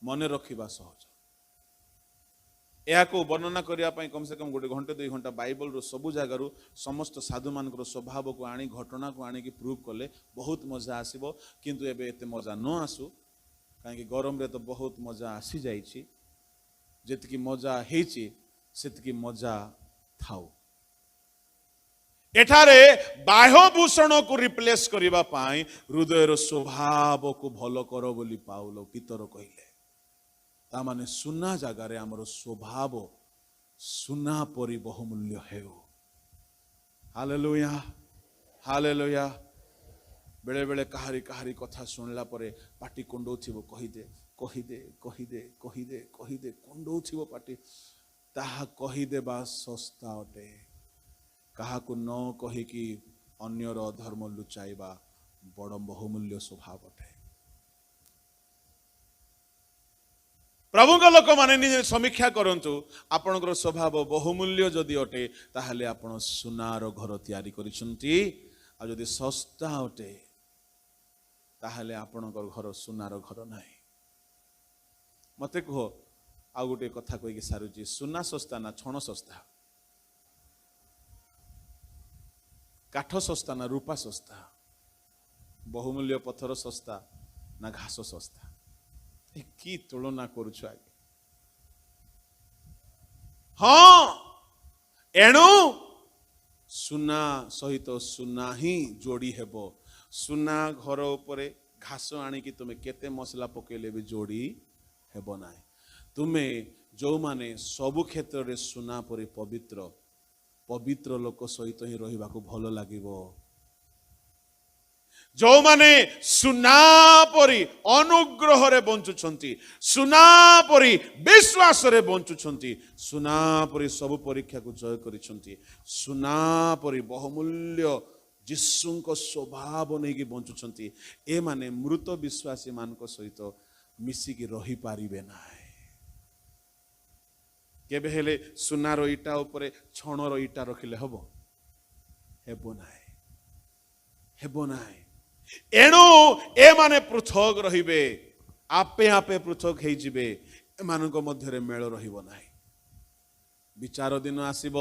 ମନେ ରଖିବା ସହଜ। ଏହାକୁ ବର୍ଣ୍ଣନା କରିବା ପାଇଁ କମ ସେ କମ ଗୋଟେ ଘଣ୍ଟେ 2 ଘଣ୍ଟା ବାଇବଲରୁ ସବୁ ଜାଗାରୁ ସମସ୍ତ ସାଧୁମାନଙ୍କର ସ୍ୱଭାବକୁ ଆଣି, ଘଟଣାକୁ ଆଣିକି ପ୍ରୁଭ୍ କଲେ ବହୁତ ମଜା ଆସିବ। କିନ୍ତୁ ଏବେ ଏତେ ମଜା ନ ଆସୁ, କାହିଁକି ଗରମରେ ତ ବହୁତ ମଜା ଆସିଯାଇଛି। ଯେତିକି ମଜା ହେଇଛି ସେତିକି ମଜା ଥାଉ। ଏଠାରେ ବାହ୍ୟଭୂଷଣକୁ ରିପ୍ଲେସ କରିବା ପାଇଁ ହୃଦୟର ସ୍ୱଭାବକୁ ଭଲ କର ବୋଲି ପାଉଲ ପିତର କହିଲେ। ତା ମାନେ ସୁନା ଜାଗାରେ ଆମର ସ୍ୱଭାବ ସୁନା ପରି ବହୁମୂଲ୍ୟ ହେଉ। Hallelujah, hallelujah. ବେଳେ ବେଳେ କାହାରି କଥା ଶୁଣିଲା ପରେ ପାଟି କୁଣ୍ଡଉଥିବ, କହିଦେ କହିଦେ କହିଦେ କହିଦେ କହିଦେ, କୁଣ୍ଡଉଥିବ ପାଟି। ତାହା କହିଦେବା ଶସ୍ତା ଅଟେ। କାହାକୁ ନ କହିକି ଅନ୍ୟର ଅଧର୍ମ ଲୁଚାଇବା ବଡ଼ ବହୁମୂଲ୍ୟ ସ୍ୱଭାବ ଅଟେ। ପ୍ରଭୁଙ୍କ ଲୋକମାନେ ନିଜେ ସମୀକ୍ଷା କରନ୍ତୁ, ଆପଣଙ୍କର ସ୍ୱଭାବ ବହୁମୂଲ୍ୟ ଯଦି ଅଟେ ତାହେଲେ ଆପଣ ସୁନାର ଘର ତିଆରି କରିଛନ୍ତି, ଆଉ ଯଦି ଶସ୍ତା ଅଟେ ତାହେଲେ ଆପଣଙ୍କର ଘର ସୁନାର ଘର ନାହିଁ। ମତେ କୁହ, ଆଉ ଗୋଟେ କଥା କହିକି ସାରୁଛି, ସୁନା ଶସ୍ତା ନା ଛଣ ଶସ୍ତା? କାଠ ଶସ୍ତା ନା ରୂପା ଶସ୍ତା? ବହୁମୂଲ୍ୟ ପଥର ଶସ୍ତା ନା ଘାସ ଶସ୍ତା? କି ତୁଳନା କରୁଛୁ ଆଜ୍ଞା? ହଁ, ଏଣୁ ସୁନା ସହିତ ସୁନା ହିଁ ଯୋଡ଼ି ହେବ। ସୁନା ଘର ଉପରେ ଘାସ ଆଣିକି ତୁମେ କେତେ ମସଲା ପକେଇଲେ ବି ଯୋଡ଼ି ହେବ ନାହିଁ। ତୁମେ ଯେଉଁମାନେ ସବୁ କ୍ଷେତ୍ରରେ ସୁନା ପରି ପବିତ୍ର, ପବିତ୍ର ଲୋକ ସହିତ ହିଁ ରହିବାକୁ ଭଲ ଲାଗିବ। ଯେଉଁମାନେ ସୁନା ପରି ଅନୁଗ୍ରହରେ ବଞ୍ଚୁଛନ୍ତି, ସୁନା ପରି ବିଶ୍ୱାସରେ ବଞ୍ଚୁଛନ୍ତି, ସୁନା ପରି ସବୁ ପରୀକ୍ଷାକୁ ଜୟ କରିଛନ୍ତି, ସୁନା ପରି ବହୁମୂଲ୍ୟ ଯୀଶୁଙ୍କ ସ୍ୱଭାବ ନେଇକି ବଞ୍ଚୁଛନ୍ତି, ଏମାନେ ମୃତ ବିଶ୍ୱାସୀ ମାନଙ୍କ ସହିତ ମିଶିକି ରହିପାରିବେ ନାହିଁ। କେବେ ହେଲେ ସୁନାର ଇଟା ଉପରେ ଛଣର ଇଟା ରଖିଲେ ହେବ? ହେବ ନାହିଁ, ହେବ ନାହିଁ। ଏଣୁ ଏମାନେ ପୃଥକ ରହିବେ, ଆପେ ଆପେ ପୃଥକ ହେଇଯିବେ, ଏମାନଙ୍କ ମଧ୍ୟରେ ମେଳ ରହିବ ନାହିଁ। ବିଚାର ଦିନ ଆସିବ,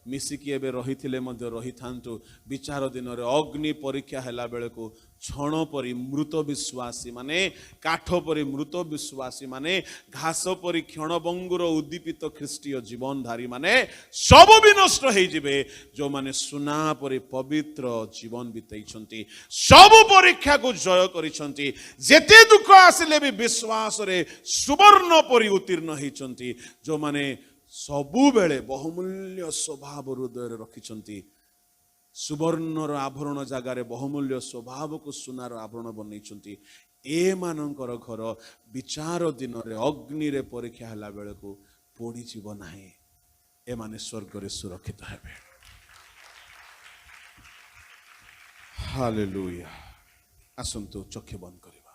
ମିଶିକି ଏବେ ରହିଥିଲେ ମଧ୍ୟ ରହିଥାନ୍ତୁ। ବିଚାର ଦିନରେ ଅଗ୍ନି ପରୀକ୍ଷା ହେଲା ବେଳକୁ ଛଣ ପରି ମୃତ ବିଶ୍ୱାସୀ ମାନେ, କାଠ ପରି ମୃତ ବିଶ୍ୱାସୀ ମାନେ, ଘାସ ପରି କ୍ଷଣଭଙ୍ଗୁର ଉଦ୍ଦୀପିତ ଖ୍ରୀଷ୍ଟୀୟ ଜୀବନଧାରୀ ମାନେ ସବୁ ବିନଷ୍ଟ ହେଇଯିବେ। ଯେଉଁମାନେ ସୁନା ପରି ପବିତ୍ର ଜୀବନ ବିତେଇଛନ୍ତି, ସବୁ ପରୀକ୍ଷାକୁ ଜୟ କରିଛନ୍ତି, ଯେତେ ଦୁଃଖ ଆସିଲେ ବି ବିଶ୍ୱାସରେ ସୁବର୍ଣ୍ଣ ପରି ଉତ୍ତୀର୍ଣ୍ଣ ହେଇଛନ୍ତି, ଯେଉଁମାନେ ସବୁବେଳେ ବହୁମୂଲ୍ୟ ସ୍ୱଭାବ ହୃଦୟରେ ରଖିଛନ୍ତି, ସୁବର୍ଣ୍ଣର ଆଭରଣ ଜାଗାରେ ବହୁମୂଲ୍ୟ ସ୍ୱଭାବକୁ ସୁନାର ଆଭରଣ ବନେଇଛନ୍ତି, ଏମାନଙ୍କର ଘର ବିଚାର ଦିନରେ ଅଗ୍ନିରେ ପରୀକ୍ଷା ହେଲା ବେଳକୁ ପୋଡ଼ିଯିବ ନାହିଁ। ଏମାନେ ସ୍ୱର୍ଗରେ ସୁରକ୍ଷିତ ହେବେ। ହାଲେଲୁୟା। ଆସନ୍ତୁ ଚକ୍ଷୁ ବନ୍ଦ କରିବା।